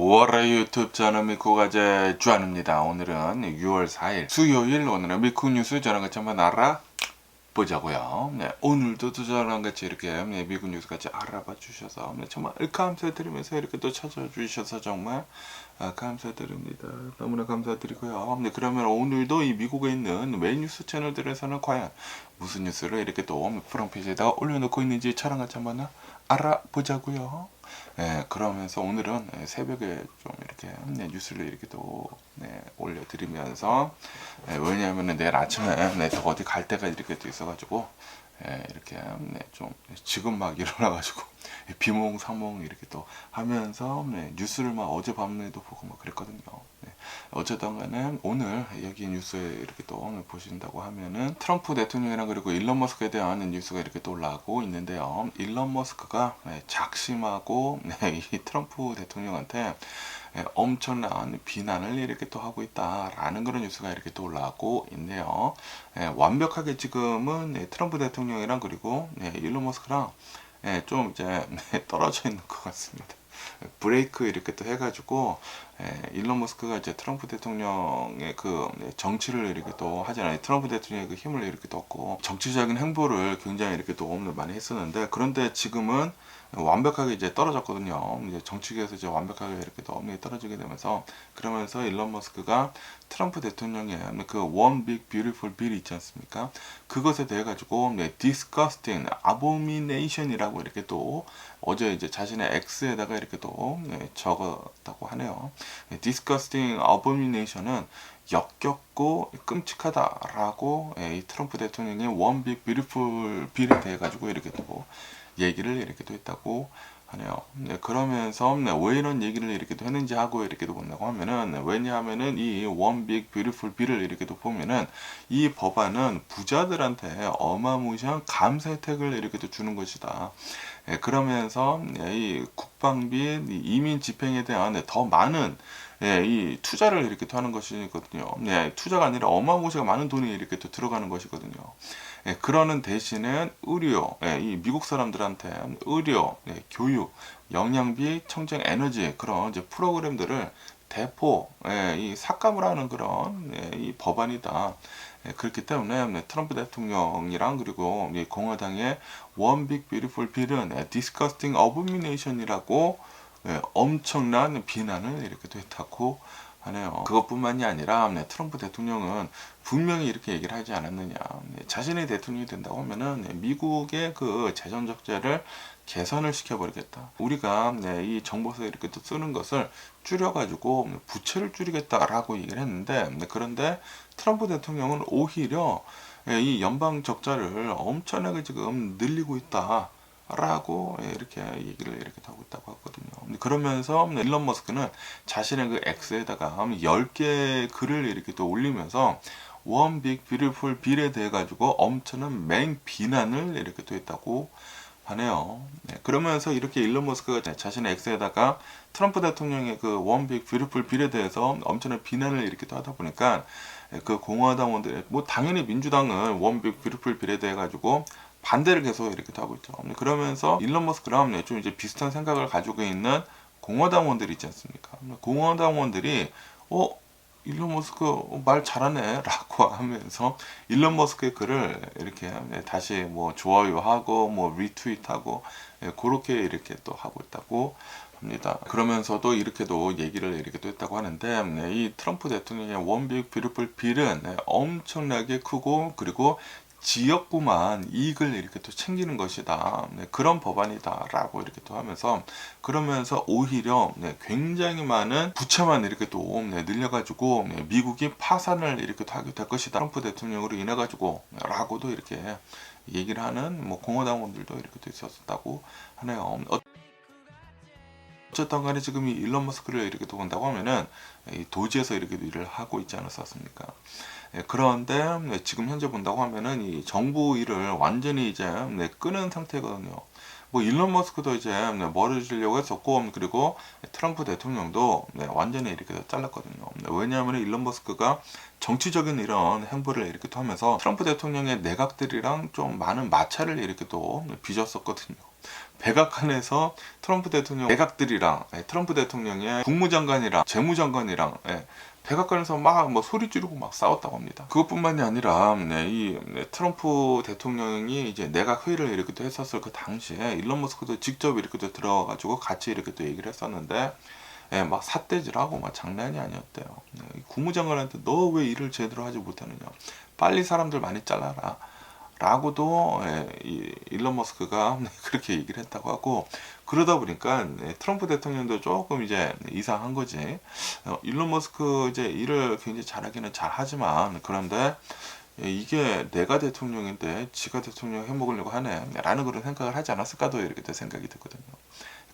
월화 유튜브 저는 미쿠가제 주한입니다. 오늘은 6월 4일 수요일. 오늘은 미쿠 뉴스 저랑 같이 한번 알아보자고요. 네, 오늘도 저랑 같이 이렇게 미국 뉴스 같이 알아봐 주셔서 정말 감사드리면서 이렇게 또 찾아주셔서 정말 감사드립니다. 너무나 감사드리고요. 네, 그러면 오늘도 이 미국에 있는 메인 뉴스 채널들에서는 과연 무슨 뉴스를 이렇게 또 프롬페이지에다가 올려놓고 있는지 저랑 같이 한번 알아보자고요. 그러면서 오늘은 새벽에 좀 이렇게 뉴스를 이렇게 또 올려드리면서 왜냐하면 내일 아침에 저 어디 갈 데가 이렇게 또 있어가지고 이렇게 좀 지금 막 일어나가지고 비몽사몽 이렇게 또 하면서 뉴스를 막 어젯밤에도 보고 막 그랬거든요. 어쨌든 간에 오늘 여기 뉴스에 이렇게 또 보신다고 하면은 트럼프 대통령이랑 그리고 일론 머스크에 대한 뉴스가 이렇게 또 올라오고 있는데요. 일론 머스크가 작심하고 이 트럼프 대통령한테 엄청난 비난을 이렇게 또 하고 있다라는 그런 뉴스가 이렇게 또 올라오고 있네요. 완벽하게 지금은 트럼프 대통령이랑 그리고 일론 머스크랑 좀 이제 떨어져 있는 것 같습니다. 브레이크 이렇게 또 해가지고 일론 머스크가 이제 트럼프 대통령의 그 정치를 이렇게 또 하잖아요. 트럼프 대통령의 그 힘을 이렇게 또 얻고 정치적인 행보를 굉장히 이렇게 또 많이 했었는데, 그런데 지금은 완벽하게 이제 떨어졌거든요. 이제 정치계에서 이제 완벽하게 이렇게 또 떨어지게 되면서, 그러면서 일론 머스크가 트럼프 대통령의 그 One Big Beautiful Bill 있지 않습니까? 그것에 대해 가지고 disgusting, abomination이라고 이렇게 또 어제 이제 자신의 X에다가 이렇게 또 적었다고 하네요. disgusting, abomination은 역겹고 끔찍하다라고 이 트럼프 대통령의 One Big Beautiful Bill에 대해 가지고 이렇게 또 얘기를 이렇게 또 했다고 하네요. 그러면서 왜 이런 얘기를 이렇게 또 했는지 하고 이렇게 또 본다고 하면은, 왜냐하면은 이 One Big Beautiful Bill을 이렇게 또 보면은 이 법안은 부자들한테 어마무시한 감세 혜택을 이렇게 또 주는 것이다. 그러면서 이 국방비, 이민 집행에 대한 더 많은 이 투자를 이렇게 또 하는 것이거든요. 투자가 아니라 어마무시하게 많은 돈이 이렇게 또 들어가는 것이거든요. 그러는 대신에 의료, 이 미국 사람들한테 의료, 교육, 영양비, 청정 에너지 그런 이제 프로그램들을 대폭 이 삭감을 하는 그런 이 법안이다. 그렇기 때문에 트럼프 대통령이랑 그리고 공화당의 One Big Beautiful Bill은 Disgusting Abomination이라고 엄청난 비난을 이렇게 또 했다고 하네요. 그것뿐만이 아니라 트럼프 대통령은 분명히 이렇게 얘기를 하지 않았느냐. 자신이 대통령이 된다고 하면은 미국의 그 재정 적자를 개선을 시켜버리겠다. 우리가 이 정부에서 이렇게 또 쓰는 것을 줄여가지고 부채를 줄이겠다라고 얘기를 했는데, 그런데 트럼프 대통령은 오히려 이 연방 적자를 엄청나게 지금 늘리고 있다. 라고 이렇게 얘기를 이렇게 하고 있다고 하거든요. 그러면서 일론 머스크는 자신의 그 X에다가 10개 글을 이렇게 또 올리면서 One Big Beautiful Bill에 대해 가지고 엄청난 맹비난을 이렇게 또 했다고 하네요. 그러면서 이렇게 일론 머스크가 자신의 X에다가 트럼프 대통령의 그 One Big Beautiful Bill에 대해서 엄청난 비난을 이렇게 또 하다 보니까 그 공화당원들, 뭐 당연히 민주당은 One Big Beautiful Bill에 대해 가지고 반대를 계속 이렇게 하고 있죠. 그러면서 일론 머스크랑 좀 이제 비슷한 생각을 가지고 있는 공화당원들이 있지 않습니까? 공화당원들이 일론 머스크 말 잘하네 라고 하면서 일론 머스크의 글을 이렇게 다시 뭐 좋아요하고 뭐 리트윗하고 그렇게 이렇게 또 하고 있다고 합니다. 그러면서도 이렇게도 얘기를 이렇게 또 했다고 하는데, 이 트럼프 대통령의 One Big Beautiful Bill은 엄청나게 크고 그리고 지역구만 이익을 이렇게 또 챙기는 것이다. 그런 법안이다. 라고 이렇게 또 하면서, 그러면서 오히려 굉장히 많은 부채만 이렇게 또 늘려가지고 미국이 파산을 이렇게 또 하게 될 것이다. 트럼프 대통령으로 인해가지고 라고도 이렇게 얘기를 하는 뭐 공화당원들도 이렇게 또 있었다고 하네요. 어쨌든 간에 지금 이 일론 머스크를 이렇게 또 본다고 하면은 이 도지에서 이렇게 일을 하고 있지 않았습니까? 그런데 지금 현재 본다고 하면은 이 정부 일을 완전히 이제 끄는 상태거든요. 뭐 일론 머스크도 이제 멀어지려고 했었고, 그리고 트럼프 대통령도 완전히 이렇게 잘랐거든요. 왜냐하면 일론 머스크가 정치적인 이런 행보를 이렇게 또 하면서 트럼프 대통령의 내각들이랑 좀 많은 마찰을 이렇게 또 빚었었거든요. 백악관에서 트럼프 대통령 내각들이랑 트럼프 대통령의 국무장관이랑 재무장관이랑 백악관에서 막 뭐 소리 지르고 막 싸웠다고 합니다. 그것뿐만이 아니라 트럼프 대통령이 이제 내각 회의를 이렇게 또 했었을 그 당시에 일론 머스크도 직접 이렇게 또 들어가가지고 같이 이렇게 또 얘기를 했었는데 막 삿대질하고 막 장난이 아니었대요. 국무장관한테 너 왜 일을 제대로 하지 못하느냐, 빨리 사람들 많이 잘라라 라고도 이 일론 머스크가 그렇게 얘기를 했다고 하고, 그러다 보니까 트럼프 대통령도 조금 이제 이상한 거지. 일론 머스크 이제 일을 굉장히 잘하기는 잘하지만, 그런데 이게 내가 대통령인데 지가 대통령 해먹으려고 하네 라는 그런 생각을 하지 않았을까도 이렇게 또 생각이 들거든요.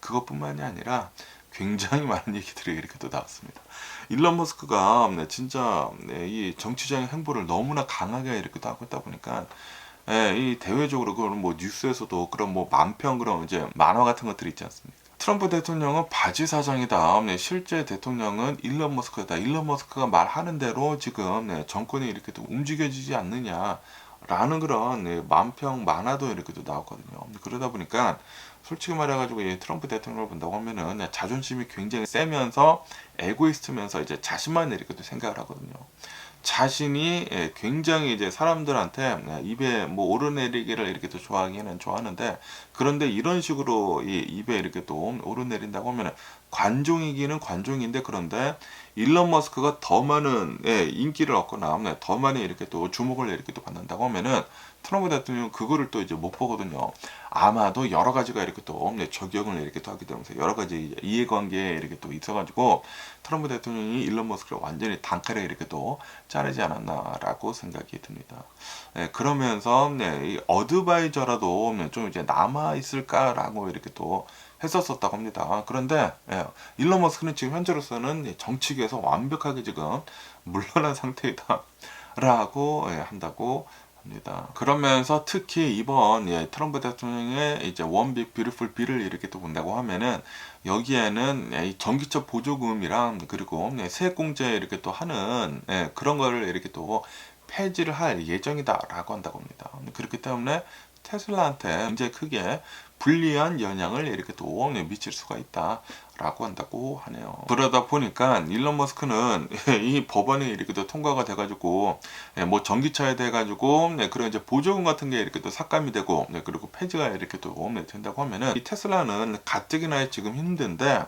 그것뿐만이 아니라 굉장히 많은 얘기들이 이렇게 또 나왔습니다. 일론 머스크가 진짜 이 정치적인 행보를 너무나 강하게 이렇게 또 하고 있다 보니까 이 대외적으로 그런 뭐 뉴스에서도 그런 뭐 만평 그런 이제 만화 같은 것들이 있지 않습니까? 트럼프 대통령은 바지 사장이다. 실제 대통령은 일론 머스크다. 일론 머스크가 말하는 대로 지금 정권이 이렇게 또 움직여지지 않느냐. 라는 그런 만평 만화도 이렇게 또 나왔거든요. 그러다 보니까 솔직히 말해가지고 이 트럼프 대통령을 본다고 하면은 자존심이 굉장히 세면서 에고이스트면서 이제 자신만 이렇게 또 생각을 하거든요. 자신이 굉장히 이제 사람들한테 입에 뭐 오르내리기를 이렇게 또 좋아하기는 좋아하는데, 그런데 이런 식으로 이 입에 이렇게 또 오르내린다고 하면 관종이기는 관종인데, 그런데 일론 머스크가 더 많은 인기를 얻거나 더 많이 이렇게 또 주목을 이렇게 또 받는다고 하면은 트럼프 대통령은 그거를 또 이제 못 보거든요. 아마도 여러 가지가 이렇게 또 적용을 이렇게 또 하기 때문에 여러 가지 이해관계에 이렇게 또 있어가지고 트럼프 대통령이 일론 머스크를 완전히 단칼에 이렇게 또 자르지 않았나라고 생각이 듭니다. 그러면서 이 어드바이저라도 좀 이제 남아 있을까라고 이렇게 또 했었었다고 합니다. 그런데 일론 머스크는 지금 현재로서는 정치계에서 완벽하게 지금 물러난 상태이다라고 한다고 합니다. 그러면서 특히 이번 트럼프 대통령의 이제 원 빅 뷰티풀 빌을 이렇게 또 본다고 하면은 여기에는 이 전기차 보조금이랑 그리고 세액공제 이렇게 또 하는 그런 거를 이렇게 또 폐지를 할 예정이다라고 한다고 합니다. 그렇기 때문에 테슬라한테 굉장히 크게 불리한 영향을 이렇게 또 미칠 수가 있다라고 한다고 하네요. 그러다 보니까 일론 머스크는 이 법안이 이렇게 또 통과가 돼가지고 뭐 전기차에 돼가지고 그런 이제 보조금 같은 게 이렇게 또 삭감이 되고 그리고 폐지가 이렇게 또 된다고 하면은 이 테슬라는 가뜩이나 지금 힘든데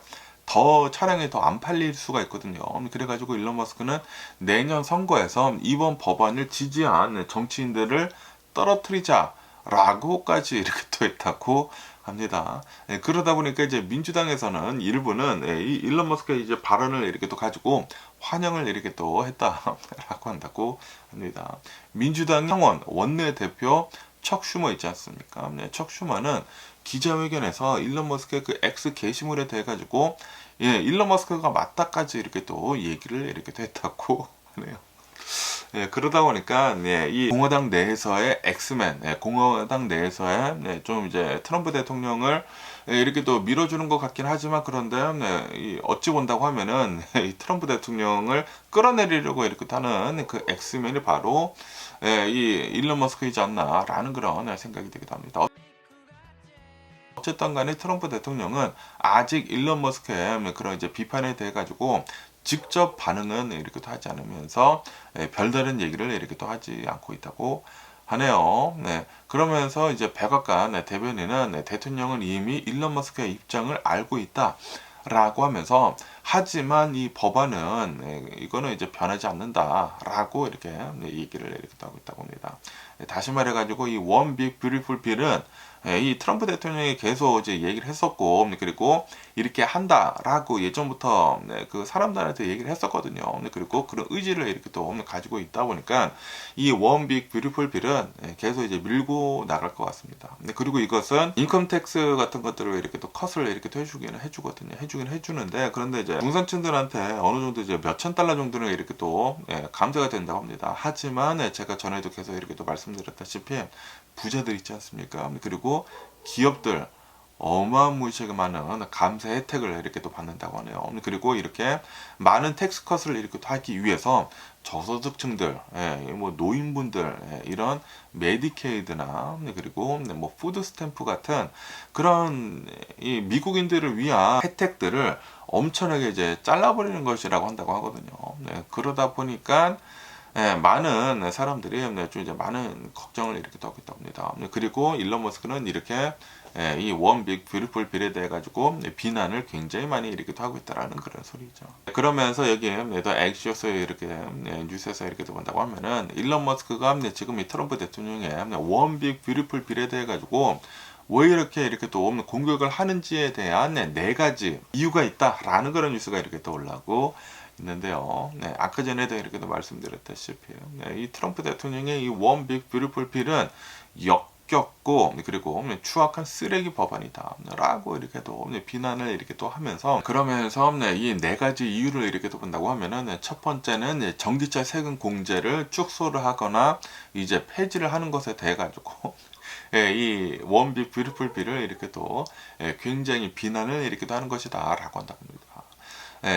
더 차량이 더 안 팔릴 수가 있거든요. 그래가지고 일론 머스크는 내년 선거에서 이번 법안을 지지한 정치인들을 떨어뜨리자라고까지 이렇게 또 했다고 합니다. 그러다 보니까 이제 민주당에서는 일부는 이 일론 머스크의 이제 발언을 이렇게 또 가지고 환영을 이렇게 또 했다라고 한다고 합니다. 민주당 상원 원내대표 척 슈머 있지 않습니까? 척 슈머는 기자회견에서 일론 머스크의 그 X 게시물에 대해 가지고 일론 머스크가 맞다까지 이렇게 또 얘기를 이렇게 또 했다고 하네요. 그러다 보니까 이 공화당 내에서의 엑스맨, 공화당 내에서의 좀 이제 트럼프 대통령을 이렇게 또 밀어주는 것 같긴 하지만, 그런데 어찌 본다고 하면은 이 트럼프 대통령을 끌어내리려고 이렇게 하는 그 엑스맨이 바로 이 일론 머스크이지 않나라는 그런 생각이 들기도 합니다. 어쨌든 간에 트럼프 대통령은 아직 일론 머스크의 그런 이제 비판에 대해 가지고 직접 반응은 이렇게 또 하지 않으면서 별다른 얘기를 이렇게 또 하지 않고 있다고 하네요. 그러면서 이제 백악관 대변인은 대통령은 이미 일론 머스크의 입장을 알고 있다라고 하면서, 하지만 이 법안은 이거는 이제 변하지 않는다라고 이렇게 얘기를 이렇게 하고 있다고 합니다. 다시 말해가지고 이 원 빅 뷰티풀 빌은 이 트럼프 대통령이 계속 이제 얘기를 했었고, 그리고 이렇게 한다라고 예전부터 그 사람들한테 얘기를 했었거든요. 그리고 그런 의지를 이렇게 또 가지고 있다 보니까 이 원 빅 뷰티풀 빌은 계속 이제 밀고 나갈 것 같습니다. 그리고 이것은 인컴 텍스 같은 것들을 이렇게 또 컷을 이렇게 또 해주거든요. 해주긴 해주는데, 그런데 이제 중산층들한테 어느 정도 이제 몇천 달러 정도는 이렇게 또 감세가 된다고 합니다. 하지만 제가 전에도 계속 이렇게 또 말씀드렸다시피 부자들 있지 않습니까? 그리고 기업들, 어마무시하게 많은 감세 혜택을 이렇게 또 받는다고 하네요. 그리고 이렇게 많은 텍스 컷을 이렇게 또 하기 위해서 저소득층들, 뭐 노인분들, 이런 메디케이드나 그리고 뭐 푸드 스탬프 같은 그런 이 미국인들을 위한 혜택들을 엄청나게 이제 잘라버리는 것이라고 한다고 하거든요. 그러다 보니까 많은 사람들이 좀 이제 많은 걱정을 이렇게 하고 있다고 합니다. 그리고 일론 머스크는 이렇게 이 원빅 뷰티풀 빌에 대해 가지고 비난을 굉장히 많이 이렇게 하고 있다라는 그런 소리죠. 그러면서 여기에 또 엑시오스에 이렇게 뉴스에서 이렇게 본다고 하면은 일론 머스크가 지금 이 트럼프 대통령의 원빅 뷰티풀 빌에 대해 가지고 왜 이렇게 또 공격을 하는지에 대한 네 가지 이유가 있다라는 그런 뉴스가 이렇게 또 올라오고 있는데요. 아까 전에도 이렇게도 말씀드렸다시피 이 트럼프 대통령의 이 원 빅 뷰티풀 빌은 역겹고 그리고 추악한 쓰레기 법안이다 라고 이렇게 또 비난을 이렇게 또 하면서, 그러면서 이 네 가지 이유를 이렇게 또 본다고 하면은 첫 번째는 전기차 세금 공제를 축소를 하거나 이제 폐지를 하는 것에 대해 가지고 이 원빅 뷰티풀 빌을 이렇게 또 굉장히 비난을 이렇게 또 하는 것이다 라고 한다고 합니다.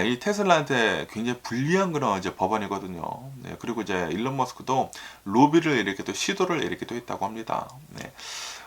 이 테슬라한테 굉장히 불리한 그런 이제 법안이거든요. 그리고 이제 일론 머스크도 로비를 이렇게 또 시도를 이렇게 또 했다고 합니다.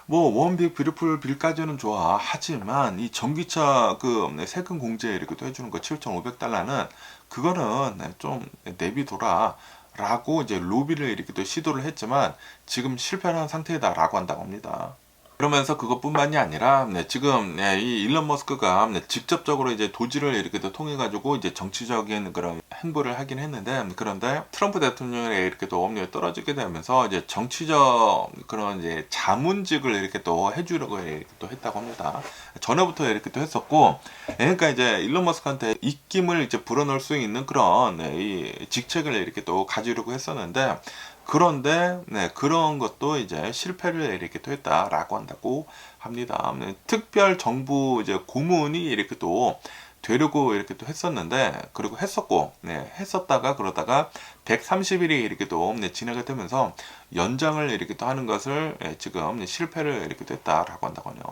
뭐 원빅 뷰티풀 빌까지는 좋아. 하지만 이 전기차 그 세금 공제 이렇게 또 해주는 거 7,500달러는 그거는 좀 내비둬라 라고 이제 로비를 이렇게 또 시도를 했지만 지금 실패한 상태다라고 한다고 합니다. 그러면서 그것뿐만이 아니라 지금 이 일론 머스크가 직접적으로 이제 도지를 이렇게 또 통해 가지고 이제 정치적인 그런 행보를 하긴 했는데, 그런데 트럼프 대통령이 이렇게 또 업무에 떨어지게 되면서 이제 정치적 그런 이제 자문직을 이렇게 또 해주려고 이렇게 또 했다고 합니다. 전에부터 이렇게 또 했었고, 그러니까 이제 일론 머스크한테 입김을 이제 불어넣을 수 있는 그런 이 직책을 이렇게 또 가지려고 했었는데, 그런데 그런 것도 이제 실패를 이렇게 또 했다라고 한다고 합니다. 특별 정부 이제 고문이 이렇게 또 되려고 이렇게 또 했었는데, 그리고 했었고, 했었다가 그러다가 130일이 이렇게 또 진행이 되면서 연장을 이렇게 또 하는 것을 지금 실패를 이렇게 또 했다라고 한다고 하네요.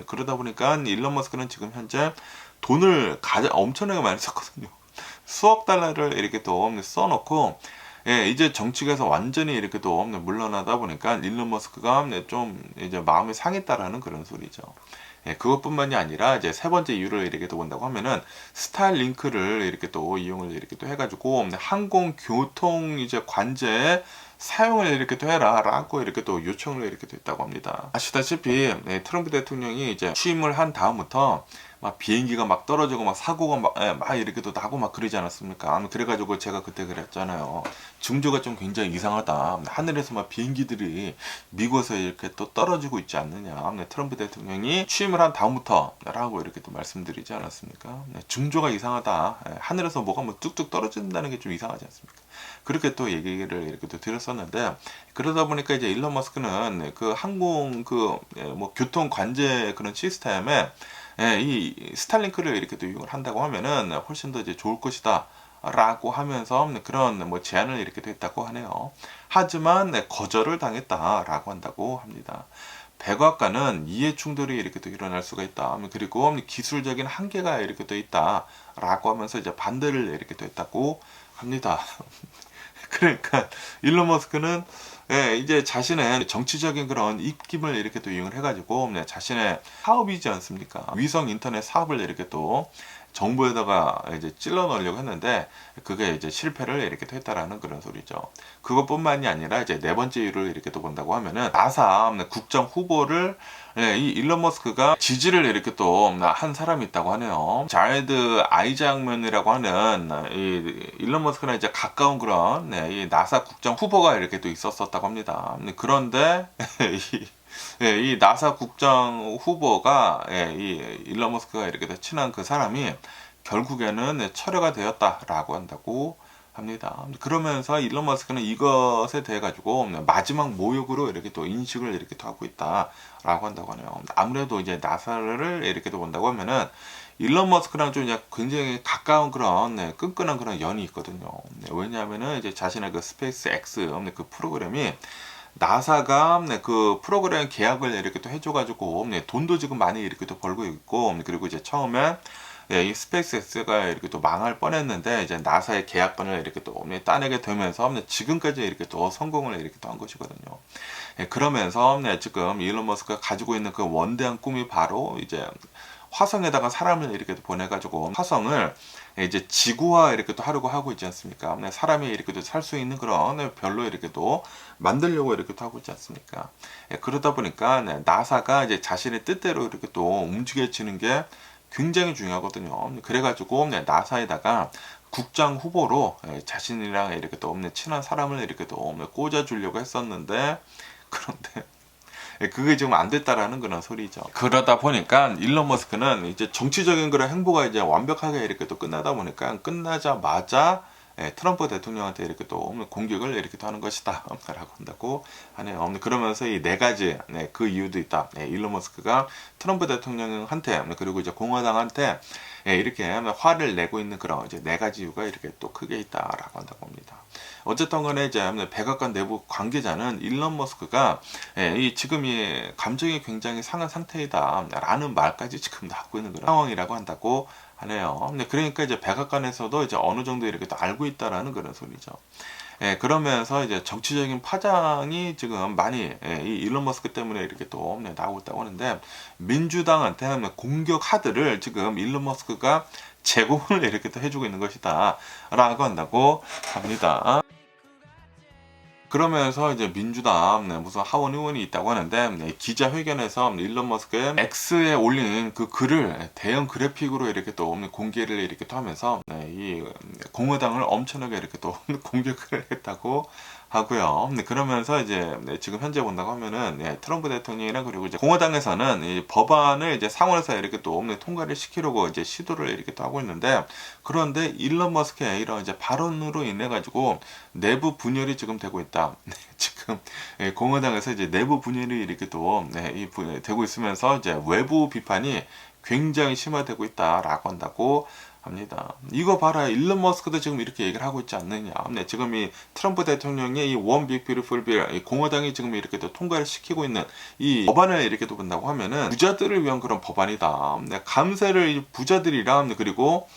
그러다 보니까 일론 머스크는 지금 현재 돈을 엄청나게 많이 썼거든요. 수억 달러를 이렇게 또 써놓고, 이제 정치계에서 완전히 이렇게 또 물러나다 보니까 일론 머스크가 좀 이제 마음이 상했다라는 그런 소리죠. 그것뿐만이 아니라 이제 세 번째 이유를 이렇게 또 본다고 하면은 스타링크를 이렇게 또 이용을 이렇게 또 해가지고 항공 교통 이제 관제에 사용을 이렇게 또 해라라고 이렇게 또 요청을 이렇게 또 했다고 합니다. 아시다시피 트럼프 대통령이 이제 취임을 한 다음부터 막 비행기가 막 떨어지고 막 사고가 막 이렇게 또 나고 막 그러지 않았습니까? 그래가지고 제가 그때 그랬잖아요. 징조가 좀 굉장히 이상하다. 하늘에서 막 비행기들이 미국에서 이렇게 또 떨어지고 있지 않느냐. 트럼프 대통령이 취임을 한 다음부터 라고 이렇게 또 말씀드리지 않았습니까? 징조가 이상하다. 하늘에서 뭐가 뭐 뚝뚝 떨어진다는 게 좀 이상하지 않습니까? 그렇게 또 얘기를 이렇게 또 드렸었는데, 그러다 보니까 이제 일론 머스크는 그 항공 뭐 교통 관제 그런 시스템에 이 스타링크를 이렇게 또 이용을 한다고 하면은 훨씬 더 이제 좋을 것이다 라고 하면서 그런 뭐 제안을 이렇게 또 했다고 하네요. 하지만 거절을 당했다라고 한다고 합니다. 백악관은 이해 충돌이 이렇게 또 일어날 수가 있다. 그리고 기술적인 한계가 이렇게 또 있다라고 하면서 이제 반대를 이렇게 또 했다고 합니다. 그러니까 일론 머스크는 이제 자신의 정치적인 그런 입김을 이렇게 또 이용을 해가지고 자신의 사업이지 않습니까? 위성 인터넷 사업을 이렇게 또 정부에다가 이제 찔러 넣으려고 했는데 그게 이제 실패를 이렇게 또 했다라는 그런 소리죠. 그것뿐만이 아니라 이제 네 번째 이유를 이렇게 또 본다고 하면은 나사 국장 후보를 이 일론 머스크가 지지를 이렇게 또 한 사람이 있다고 하네요. 자레드 아이작맨이라고 하는 이 일론 머스크랑 이제 가까운 그런 이 나사 국장 후보가 이렇게 또 있었었다고 합니다. 그런데 이 나사 국장 후보가 이 일론 머스크가 이렇게 친한 그 사람이 결국에는 철회가 되었다라고 한다고 합니다. 그러면서 일론 머스크는 이것에 대해 가지고 마지막 모욕으로 이렇게 또 인식을 이렇게 또 하고 있다라고 한다고 하네요. 아무래도 이제 나사를 이렇게 또 본다고 하면은 일론 머스크랑 좀 굉장히 가까운 그런 끈끈한 그런 연이 있거든요. 왜냐하면은 이제 자신의 그 스페이스 X 그 프로그램이 나사가 그 프로그램 계약을 이렇게 또 해줘가지고 돈도 지금 많이 이렇게 또 벌고 있고, 그리고 이제 처음에 이 스페이스X가 이렇게 또 망할 뻔했는데 이제 나사의 계약권을 이렇게 또 따내게 되면서 지금까지 이렇게 또 성공을 이렇게 또 한 것이거든요. 그러면서 지금 일론 머스크가 가지고 있는 그 원대한 꿈이 바로 이제 화성에다가 사람을 이렇게 보내가지고 화성을 이제 지구화 이렇게 또 하려고 하고 있지 않습니까? 사람이 이렇게 또 살 수 있는 그런 별로 이렇게 또 만들려고 이렇게 또 하고 있지 않습니까? 그러다 보니까 나사가 이제 자신의 뜻대로 이렇게 또 움직여지는 게 굉장히 중요하거든요. 그래가지고 나사에다가 국장 후보로 자신이랑 이렇게 또 친한 사람을 이렇게 또 꽂아주려고 했었는데, 그런데 그게 지금 안 됐다라는 그런 소리죠. 그러다 보니까 일론 머스크는 이제 정치적인 그런 행보가 이제 완벽하게 이렇게 또 끝나다 보니까 끝나자마자 트럼프 대통령한테 이렇게 또 공격을 이렇게 또 하는 것이다 라고 한다고 하네요. 그러면서 이 네 가지 그 이유도 있다. 일론 머스크가 트럼프 대통령한테 그리고 이제 공화당한테 이렇게 화를 내고 있는 그런 이제 네 가지 이유가 이렇게 또 크게 있다라고 한다고 합니다. 어쨌든 간에 이제 백악관 내부 관계자는 일론 머스크가 지금 이 감정이 굉장히 상한 상태이다 라는 말까지 지금 나오고 있는 그런 상황이라고 한다고 하네요. 그러니까 이제 백악관에서도 이제 어느 정도 이렇게 또 알고 있다라는 그런 소리죠. 그러면서 이제 정치적인 파장이 지금 많이 이 일론 머스크 때문에 이렇게 또 나오고 있다고 하는데, 민주당한테 공격 카드를 지금 일론 머스크가 제공을 이렇게 또 해주고 있는 것이다 라고 한다고 합니다. 그러면서 이제 민주당 무슨 하원 의원이 있다고 하는데, 기자회견에서 일론 머스크의 X에 올린 그 글을 대형 그래픽으로 이렇게 또 공개를 이렇게 또 하면서 이 공화당을 엄청나게 이렇게 또 공격을 했다고 하고요. 그러면서 이제 지금 현재 본다고 하면은 트럼프 대통령이랑 그리고 이제 공화당에서는 이 법안을 이제 상원에서 이렇게 또 통과를 시키려고 이제 시도를 이렇게 또 하고 있는데, 그런데 일론 머스크의 이런 이제 발언으로 인해 가지고 내부 분열이 지금 되고 있다. 지금 공화당에서 이제 내부 분열이 이렇게 또 되고 있으면서 이제 외부 비판이 굉장히 심화되고 있다라고 한다고 합니다. 이거 봐라, 일론 머스크도 지금 이렇게 얘기를 하고 있지 않느냐. 지금 이 트럼프 대통령의 이 원 빅 뷰티풀 빌, 공화당이 지금 이렇게 또 통과를 시키고 있는 이 법안을 이렇게 또 본다고 하면은 부자들을 위한 그런 법안이다. 감세를 부자들이랑 그리고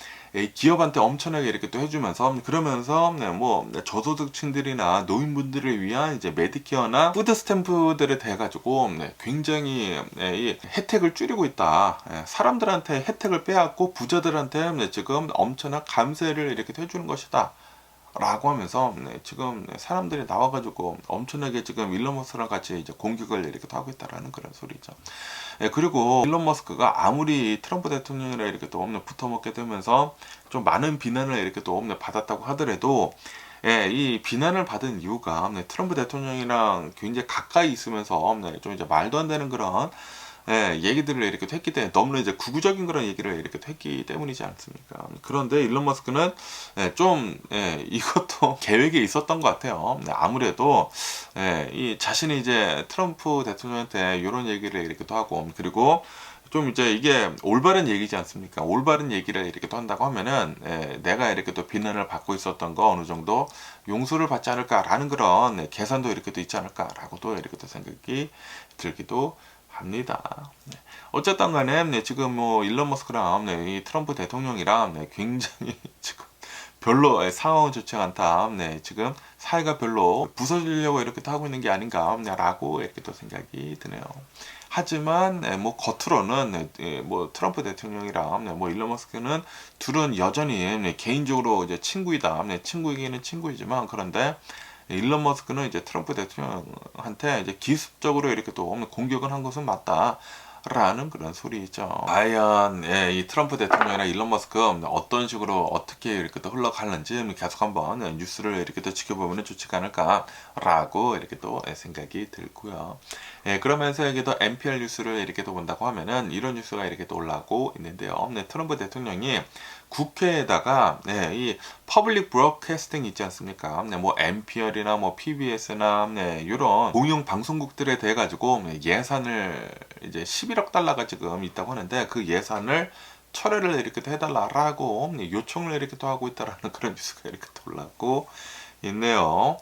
기업한테 엄청나게 이렇게 또 해주면서, 그러면서 뭐 저소득층들이나 노인분들을 위한 이제 메디케어나 푸드 스탬프들에 대해 가지고 굉장히 이 혜택을 줄이고 있다. 사람들한테 혜택을 빼앗고 부자들한테 지금 엄청난 감세를 이렇게 해주는 것이다 라고 하면서 지금 사람들이 나와가지고 엄청나게 지금 일론 머스크랑 같이 이제 공격을 이렇게 하고 있다라는 그런 소리죠. 그리고 일론 머스크가 아무리 트럼프 대통령이랑 이렇게 또 붙어먹게 되면서 좀 많은 비난을 이렇게 또 받았다고 하더라도, 이 비난을 받은 이유가 트럼프 대통령이랑 굉장히 가까이 있으면서 좀 이제 말도 안 되는 그런 얘기들을 이렇게 했기 때문에, 너무나 이제 구구적인 그런 얘기를 이렇게 했기 때문이지 않습니까? 그런데 일론 머스크는 좀 이것도 계획에 있었던 것 같아요. 아무래도 이 자신이 이제 트럼프 대통령한테 이런 얘기를 이렇게 또 하고, 그리고 좀 이제 이게 올바른 얘기지 않습니까? 올바른 얘기를 이렇게 또 한다고 하면은 내가 이렇게 또 비난을 받고 있었던 거 어느 정도 용서를 받지 않을까라는 그런 계산도 이렇게 또 있지 않을까라고도 이렇게 또 생각이 들기도 합니다. 어쨌든 간에 지금 뭐 일론 머스크랑 이 트럼프 대통령이랑 굉장히 지금 별로 상황은 좋지 않다. 지금 사이가 별로 부서지려고 이렇게 또 하고 있는 게 아닌가라고 이렇게 또 생각이 드네요. 하지만 뭐 겉으로는 뭐 트럼프 대통령이랑 뭐 일론 머스크는 둘은 여전히 개인적으로 이제 친구이다. 친구이기는 친구이지만, 그런데 일론 머스크는 이제 트럼프 대통령한테 이제 기습적으로 이렇게 또 공격을 한 것은 맞다 라는 그런 소리죠. 과연 이 트럼프 대통령이나 일론 머스크 어떤 식으로 어떻게 이렇게 또 흘러가는지 계속 한번 뉴스를 이렇게 또 지켜보면 좋지 않을까라고 이렇게 또 생각이 들고요. 그러면서 여기도 NPR 뉴스를 이렇게 또 본다고 하면은 이런 뉴스가 이렇게 또 올라오고 있는데요. 트럼프 대통령이 국회에다가 이 퍼블릭 브로드캐스팅 있지 않습니까? 뭐 NPR이나 뭐 PBS나 이런 공영 방송국들에 대해 가지고 예산을 이제 11억 달러가 지금 있다고 하는데, 그 예산을 철회를 이렇게 또 해달라라고 요청을 이렇게 또 하고 있다라는 그런 뉴스가 이렇게 또 올라왔고 있네요.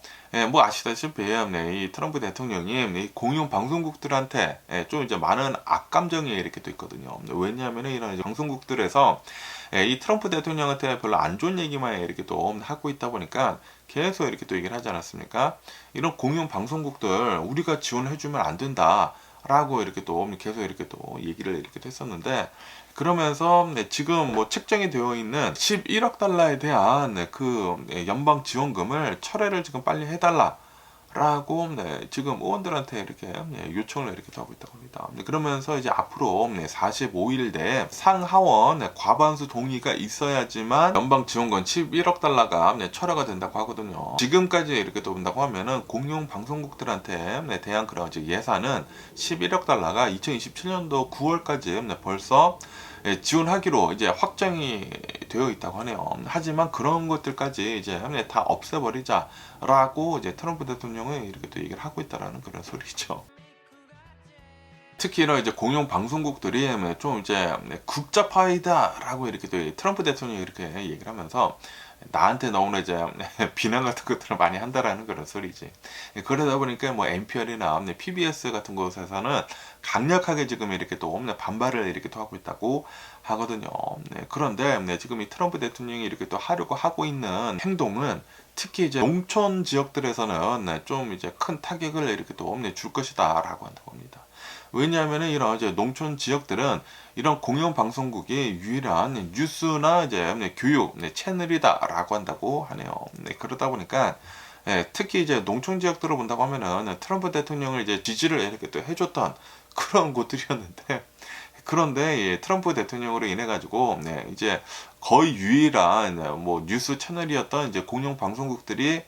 뭐 아시다시피 이 트럼프 대통령이 이 공용 방송국들한테 좀 이제 많은 악감정이 이렇게 또 있거든요. 왜냐하면 이런 이제 방송국들에서 이 트럼프 대통령한테 별로 안 좋은 얘기만 이렇게 또 하고 있다 보니까 계속 이렇게 또 얘기를 하지 않았습니까? 이런 공용 방송국들 우리가 지원해주면 안 된다. 라고 이렇게 또 계속 이렇게 또 얘기를 이렇게 했었는데, 그러면서 지금 뭐 책정이 되어 있는 11억 달러에 대한 그 연방 지원금을 철회를 지금 빨리 해달라. 라고 지금 의원들한테 이렇게 요청을 이렇게 하고 있다고 합니다. 그러면서 이제 앞으로 45일 내에 상하원 과반수 동의가 있어야지만 연방 지원금 11억 달러가 철회가 된다고 하거든요. 지금까지 이렇게 또 본다고 하면은 공용 방송국들한테 대한 그런 예산은 11억 달러가 2027년도 9월까지 벌써 지원하기로 이제 확정이 되어 있다고 하네요. 하지만 그런 것들까지 이제 다 없애버리자라고 이제 트럼프 대통령은 이렇게 또 얘기를 하고 있다라는 그런 소리죠. 특히 이런 이제 공용 방송국들이 좀 이제 국자파이다라고 이렇게 또 트럼프 대통령이 이렇게 얘기를 하면서 나한테 너무나 이제 비난 같은 것들을 많이 한다라는 그런 소리지. 그러다 보니까 뭐 NPR이나 PBS 같은 곳에서는 강력하게 지금 이렇게 또 반발을 이렇게 또 하고 있다고 하거든요. 그런데 지금 이 트럼프 대통령이 이렇게 또 하려고 하고 있는 행동은 특히 이제 농촌 지역들에서는 좀 이제 큰 타격을 이렇게 또 줄 것이다라고 한다고 합니다. 왜냐하면 이런 이제 농촌 지역들은 이런 공영 방송국이 유일한 뉴스나 이제 교육 채널이다라고 한다고 하네요. 그러다 보니까 특히 이제 농촌 지역들을 본다고 하면은 트럼프 대통령을 이제 지지를 이렇게 또 해줬던 그런 곳들이었는데, 그런데 트럼프 대통령으로 인해 가지고 이제 거의 유일한 뭐 뉴스 채널이었던 이제 공영 방송국들이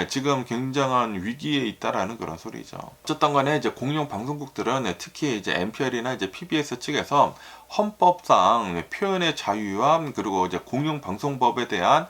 지금 굉장한 위기에 있다라는 그런 소리죠. 어쨌든 간에 이제 공영 방송국들은 특히 이제 NPR이나 이제 PBS 측에서 헌법상 표현의 자유와 그리고 이제 공영 방송법에 대한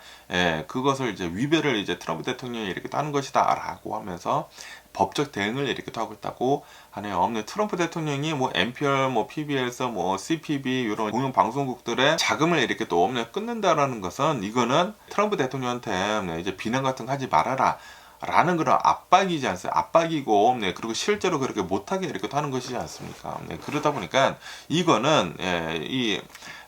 그것을 이제 위배를 이제 트럼프 대통령이 이렇게 하는 것이다라고 하면서 법적 대응을 이렇게 하고 있다고 하네요. 트럼프 대통령이 뭐 NPR, 뭐 PBS, 뭐 CPB 이런 공영 방송국들의 자금을 이렇게 또 끊는다라는 것은 이거는 트럼프 대통령한테 이제 비난 같은 거 하지 말아라. 라는 그런 압박이지 않습니까? 압박이고, 그리고 실제로 그렇게 못하게 이렇게 하는 것이지 않습니까? 그러다 보니까 이거는, 이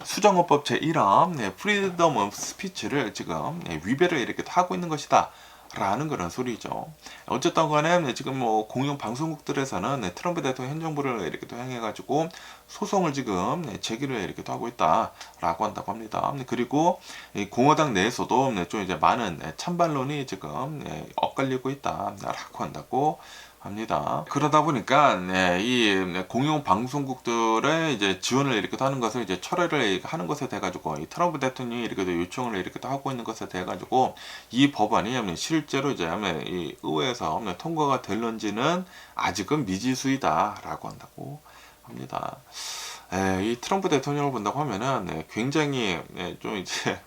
수정헌법 제1항, 프리덤 오브 스피치를 지금 위배를 이렇게 하고 있는 것이다. 라는 그런 소리죠. 어쨌든 간에 지금 뭐 공영 방송국들에서는 트럼프 대통령 행정부를 이렇게 또 향해가지고 소송을 지금 제기를 이렇게 또 하고 있다라고 한다고 합니다. 그리고 공화당 내에서도 좀 이제 많은 찬반론이 지금 엇갈리고 있다라고 한다고 합니다. 그러다 보니까 이 공용 방송국들의 이제 지원을 이렇게 하는 것을 이제 철회를 하는 것에 대해 가지고 이 트럼프 대통령이 이렇게 요청을 이렇게 하고 있는 것에 대해 가지고 이 법안이 실제로 이제 이 의회에서 통과가 될런지는 아직은 미지수이다라고 한다고 합니다. 이 트럼프 대통령을 본다고 하면은 굉장히 좀 이제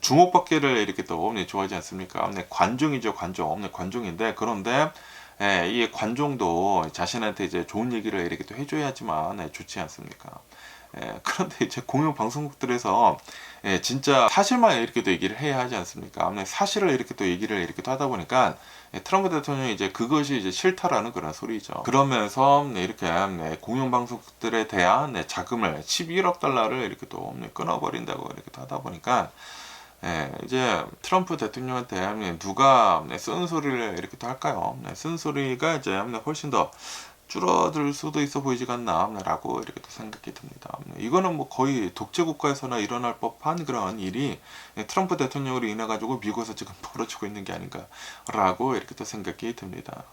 주목받기를 이렇게 또 좋아하지 않습니까? 관종이죠, 관종인데, 그런데 이 관종도 자신한테 이제 좋은 얘기를 이렇게 또 해줘야지만 좋지 않습니까? 그런데 이제 공영 방송국들에서 진짜 사실만 이렇게 또 얘기를 해야 하지 않습니까? 사실을 이렇게 또 얘기를 이렇게 또 하다 보니까 트럼프 대통령이 이제 그것이 이제 싫다라는 그런 소리죠. 그러면서 이렇게 공영 방송국들에 대한 자금을 11억 달러를 이렇게 또 끊어버린다고 이렇게 또 하다 보니까 이제 트럼프 대통령한테 누가 쓴소리를 이렇게 또 할까요? 쓴소리가 이제 훨씬 더 줄어들 수도 있어 보이지 않나 라고 이렇게 또 생각이 듭니다. 이거는 뭐 거의 독재 국가에서나 일어날 법한 그런 일이 트럼프 대통령으로 인해 가지고 미국에서 지금 벌어지고 있는 게 아닌가 라고 이렇게 또 생각이 듭니다.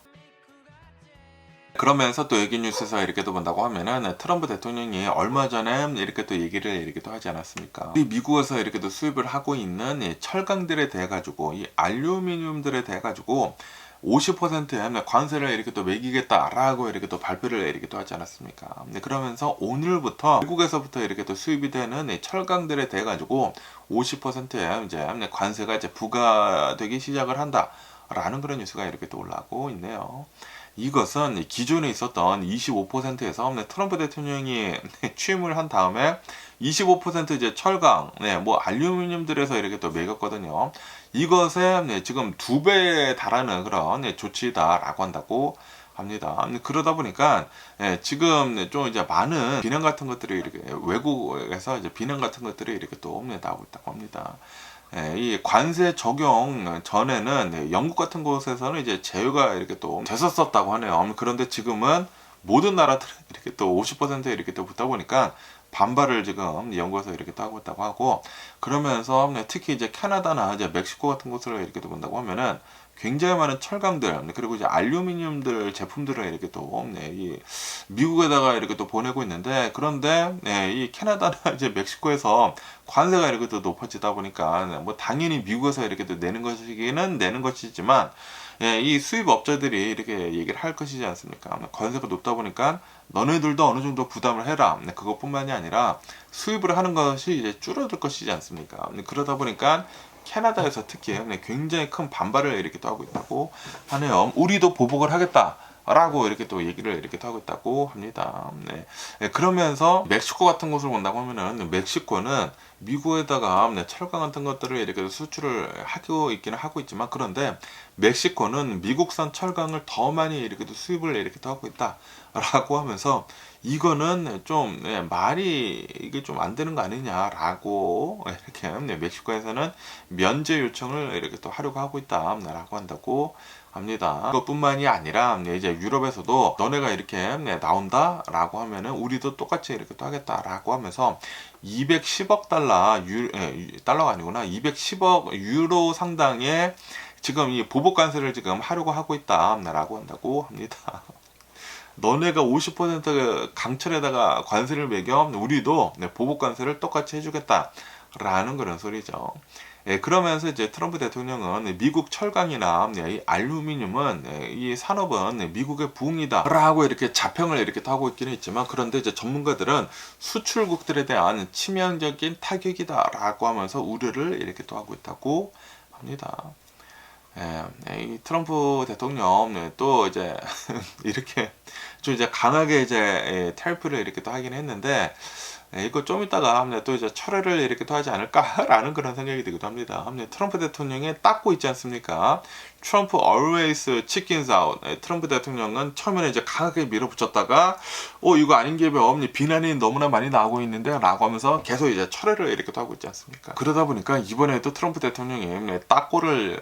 그러면서 또 여기 뉴스에서 이렇게 또 본다고 하면은 트럼프 대통령이 얼마 전에 이렇게 또 얘기를 이렇게 또 하지 않았습니까? 이 미국에서 이렇게 또 수입을 하고 있는 이 철강들에 대해 가지고 이 알루미늄들에 대해 가지고 50%의 관세를 이렇게 또 매기겠다라고 이렇게 또 발표를 이렇게 또 하지 않았습니까? 그러면서 오늘부터 미국에서부터 이렇게 또 수입이 되는 이 철강들에 대해 가지고 50%의 이제 관세가 이제 부과되기 시작을 한다라는 그런 뉴스가 이렇게 또 올라오고 있네요. 이것은 기존에 있었던 25%에서 트럼프 대통령이 취임을 한 다음에 25% 이제 철강, 뭐 알루미늄들에서 이렇게 또 매겼거든요. 이것에 지금 2배에 달하는 그런 조치다라고 한다고 합니다. 그러다 보니까 지금 좀 이제 많은 비난 같은 것들이 이렇게 외국에서 이제 비난 같은 것들이 이렇게 또 나오고 있다고 합니다. 이 관세 적용 전에는 영국 같은 곳에서는 이제 제휴가 이렇게 또 됐었다고 하네요. 그런데 지금은 모든 나라들이 이렇게 또 50% 이렇게 또 붙다 보니까 반발을 지금 영국에서 이렇게 또 하고 있다고 하고, 그러면서 특히 이제 캐나다나 이제 멕시코 같은 곳을 이렇게 또 본다고 하면은 굉장히 많은 철강들, 그리고 이제 알루미늄들 제품들을 이렇게 또 이 미국에다가 이렇게 또 보내고 있는데, 그런데 이 캐나다나 이제 멕시코에서 관세가 이렇게 또 높아지다 보니까 뭐 당연히 미국에서 이렇게 또 내는 것이기는 내는 것이지만, 이 수입 업자들이 이렇게 얘기를 할 것이지 않습니까? 관세가 높다 보니까 너네들도 어느 정도 부담을 해라. 그것뿐만이 아니라 수입을 하는 것이 이제 줄어들 것이지 않습니까? 그러다 보니까 캐나다에서 특히 굉장히 큰 반발을 이렇게 또 하고 있다고 하네요. 우리도 보복을 하겠다. 라고 이렇게 또 얘기를 이렇게 또 하고 있다고 합니다. 그러면서 멕시코 같은 곳을 본다고 하면은, 멕시코는 미국에다가 철강 같은 것들을 이렇게 수출을 하고 있기는 하고 있지만, 그런데 멕시코는 미국산 철강을 더 많이 이렇게 또 수입을 이렇게 또 하고 있다라고 하면서, 이거는 좀 말이 이게 좀 안 되는 거 아니냐라고 이렇게 멕시코에서는 면제 요청을 이렇게 또 하려고 하고 있다라고 한다고 합니다. 그것뿐만이 아니라 이제 유럽에서도 너네가 이렇게 나온다라고 하면은 우리도 똑같이 이렇게 또 하겠다라고 하면서 210억 달러가 아니구나, 210억 유로 상당의 지금 이 보복 관세를 지금 하려고 하고 있다라고 한다고 합니다. 너네가 50% 강철에다가 관세를 매겨 우리도 보복 관세를 똑같이 해주겠다라는 그런 소리죠. 그러면서 이제 트럼프 대통령은 미국 철강이나 이 알루미늄은 이 산업은 미국의 부흥이다라고 이렇게 자평을 이렇게 하고 있기는 있지만, 그런데 이제 전문가들은 수출국들에 대한 치명적인 타격이다라고 하면서 우려를 이렇게 또 하고 있다고 합니다. 이 트럼프 대통령 또 이제 이렇게 좀 이제 강하게 이제 탈피를 이렇게 또 하긴 했는데, 이거 좀 이따가 또 이제 철회를 이렇게 또 하지 않을까라는 그런 생각이 들기도 합니다. 트럼프 대통령이 닦고 있지 않습니까? 트럼프 always chickens out. 트럼프 대통령은 처음에는 이제 강하게 밀어붙였다가 이거 아닌 게 비난이 너무나 많이 나오고 있는데 라고 하면서 계속 이제 철회를 이렇게 또 하고 있지 않습니까? 그러다 보니까 이번에도 트럼프 대통령이 딱고를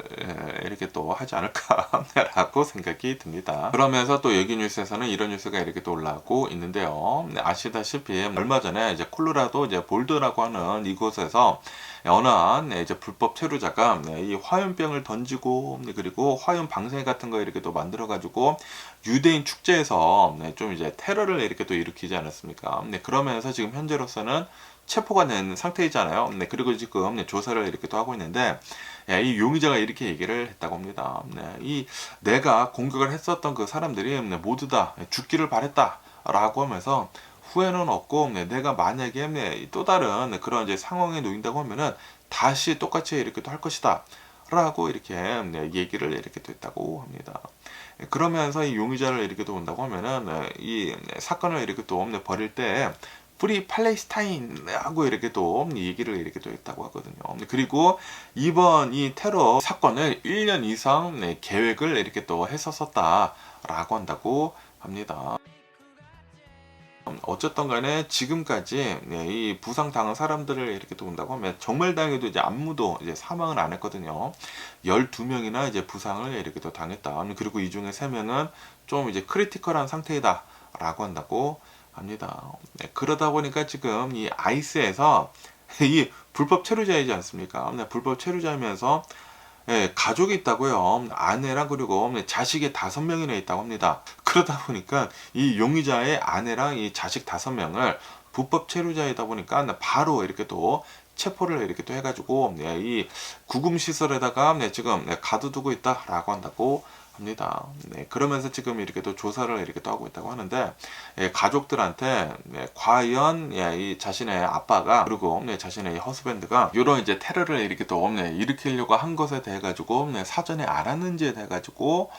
이렇게 또 하지 않을까라고 생각이 듭니다. 그러면서 또 여기 뉴스에서는 이런 뉴스가 이렇게 또 올라오고 있는데요. 아시다시피 얼마 전에 이제 콜로라도 이제 볼더라고 하는 이곳에서 어느 한 이제 불법 체류자가 이 화염병을 던지고, 그리고 화염 방사능 같은 거 이렇게 또 만들어 가지고 유대인 축제에서 좀 이제 테러를 이렇게 또 일으키지 않았습니까? 그러면서 지금 현재로서는 체포가 된 상태이잖아요. 그리고 지금 조사를 이렇게 또 하고 있는데, 이 용의자가 이렇게 얘기를 했다고 합니다. 이 내가 공격을 했었던 그 사람들이 모두 다 죽기를 바랬다라고 하면서, 후회는 없고 내가 만약에 또 다른 그런 이제 상황에 놓인다고 하면은 다시 똑같이 이렇게 또 할 것이다 라고 이렇게 얘기를 이렇게 또 했다고 합니다. 그러면서 이 용의자를 이렇게 또 본다고 하면은 이 사건을 이렇게 또 벌일 때 프리 팔레스타인 하고 이렇게 또 얘기를 이렇게 또 했다고 하거든요. 그리고 이번 이 테러 사건을 1년 이상 계획을 이렇게 또 했었다라고 한다고 합니다. 어쨌든 간에 지금까지 이 부상당한 사람들을 이렇게 또 본다고 하면, 정말 다행히도 이제 아무도 이제 사망을 안 했거든요. 12명이나 이제 부상을 이렇게 또 당했다. 그리고 이 중에 3명은 좀 이제 크리티컬한 상태이다 라고 한다고 합니다. 그러다 보니까 지금 이 아이스에서 이 불법 체류자이지 않습니까? 불법 체류자이면서 가족이 있다고요. 아내랑 그리고 자식이 5명이나 있다고 합니다. 그러다 보니까 이 용의자의 아내랑 이 자식 5명을 불법 체류자이다 보니까 바로 이렇게 또 체포를 이렇게 또 해가지고 이 구금 시설에다가 지금 가둬두고 있다라고 한다고 합니다. 그러면서 지금 이렇게 또 조사를 이렇게 또 하고 있다고 하는데, 가족들한테 과연 이 자신의 아빠가 그리고 자신의 허스밴드가 이런 이제 테러를 이렇게 또 일으키려고 한 것에 대해 가지고 사전에 알았는지에 대해 가지고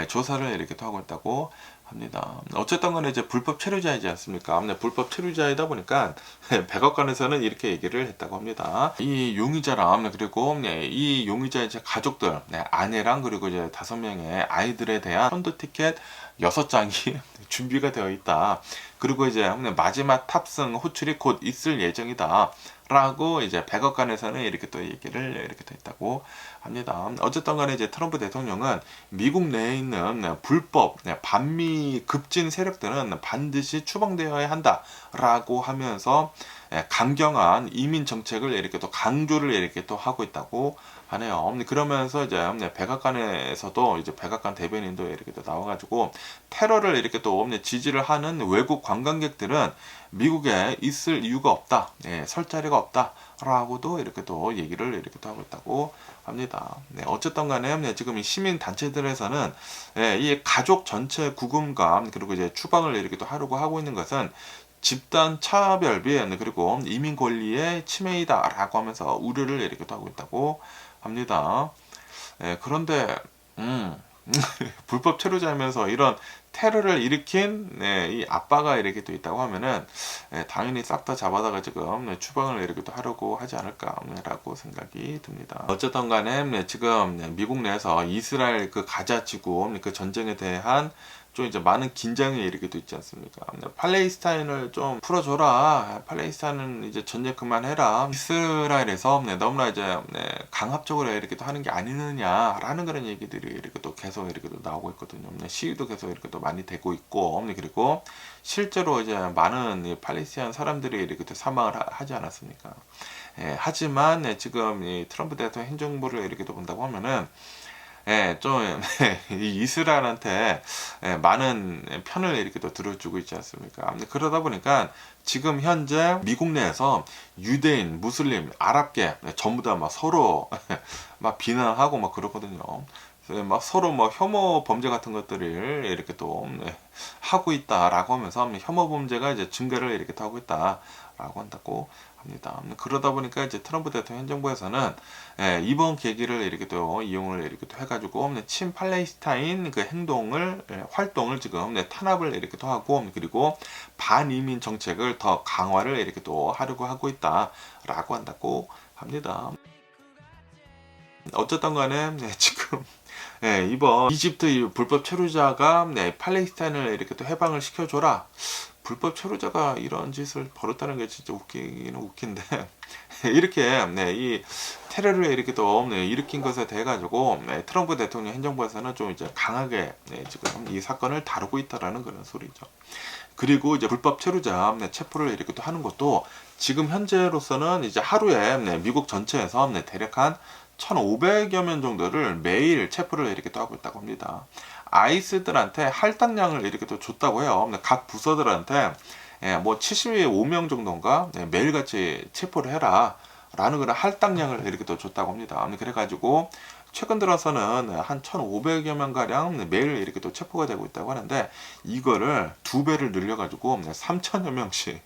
조사를 이렇게 또 하고 있다고 합니다. 어쨌든 간에 이제 불법 체류자이지 않습니까? 불법 체류자이다 보니까 백악관에서는 이렇게 얘기를 했다고 합니다. 이 용의자랑 그리고 이 용의자의 이제 가족들, 아내랑 그리고 이제 5명의 아이들에 대한 편도 티켓 6장이 준비가 되어 있다. 그리고 이제 마지막 탑승 호출이 곧 있을 예정이다. 라고 이제 백악관에서는 이렇게 또 얘기를 이렇게 또 했다고 합니다. 어쨌든 간에 이제 트럼프 대통령은 미국 내에 있는 불법 반미 급진 세력들은 반드시 추방되어야 한다라고 하면서 강경한 이민 정책을 이렇게 또 강조를 이렇게 또 하고 있다고 하네요. 그러면서 이제 백악관에서도 이제 백악관 대변인도 이렇게 또 나와가지고 테러를 이렇게 또 지지를 하는 외국 관광객들은 미국에 있을 이유가 없다, 설 자리가 없다라고도 이렇게 또 얘기를 이렇게 또 하고 있다고 합니다. 어쨌든 간에 지금 이 시민 단체들에서는 이 가족 전체 구금과 그리고 이제 추방을 이렇게 또 하려고 하고 있는 것은 집단 차별비 그리고 이민 권리의 침해이다라고 하면서 우려를 이렇게 또 하고 있다고 합니다. 그런데 불법 체류자면서 이런 테러를 일으킨 이 아빠가 이렇게 또 있다고 하면은 당연히 싹 다 잡아다가 지금 추방을 이렇게 또 하려고 하지 않을까라고 생각이 듭니다. 어쨌든 간에 지금 미국 내에서 이스라엘 그 가자 지구 그 전쟁에 대한 좀 이제 많은 긴장이 이렇게 또 있지 않습니까? 팔레스타인을 좀 풀어줘라. 팔레스타인은 이제 전쟁 그만해라. 이스라엘에서 너무나 이제 강압적으로 이렇게 또 하는 게 아니느냐라는 그런 얘기들이 이렇게 또 계속 이렇게 또 나오고 있거든요. 시위도 계속 이렇게 또 많이 되고 있고, 그리고 실제로 이제 많은 팔레스타인 사람들이 이렇게 또 사망을 하지 않았습니까? 하지만 지금 이 트럼프 대통령 행정부를 이렇게 또 본다고 하면은 좀 이스라엘한테 많은 편을 이렇게 또 들어주고 있지 않습니까? 그러다 보니까 지금 현재 미국 내에서 유대인, 무슬림, 아랍계 전부 다 막 서로 막 비난하고 막 그러거든요. 막 서로 뭐 혐오 범죄 같은 것들을 이렇게 또 하고 있다라고 하면서 혐오 범죄가 이제 증가를 이렇게 또 하고 있다라고 한다고 합니다. 그러다 보니까 이제 트럼프 대통령 행정부에서는 이번 계기를 이렇게 또 이용을 이렇게 또 해가지고 친 팔레스타인 그 활동을 지금 탄압을 이렇게 또 하고 그리고 반이민 정책을 더 강화를 이렇게 또 하려고 하고 있다라고 한다고 합니다. 어쨌든 간에 지금 이번 이집트 불법 체류자가 팔레스타인을 이렇게 또 해방을 시켜줘라. 불법 체류자가 이런 짓을 벌였다는 게 진짜 웃기는 웃긴데 이렇게 이 테러를 이렇게 또 일으킨 것에 대해 가지고 트럼프 대통령 행정부에서는 좀 이제 강하게 지금 이 사건을 다루고 있다라는 그런 소리죠. 그리고 이제 불법 체류자 체포를 이렇게 또 하는 것도 지금 현재로서는 이제 하루에 미국 전체에서 대략 한 1,500여 명 정도를 매일 체포를 이렇게 또 하고 있다고 합니다. 아이스들한테 할당량을 이렇게 또 줬다고 해요. 각 부서들한테 뭐 75명 정도인가 매일같이 체포를 해라 라는 그런 할당량을 이렇게 또 줬다고 합니다. 그래가지고 최근 들어서는 한 1,500여 명 가량 매일 이렇게 또 체포가 되고 있다고 하는데 이거를 2배를 늘려가지고 3,000여 명씩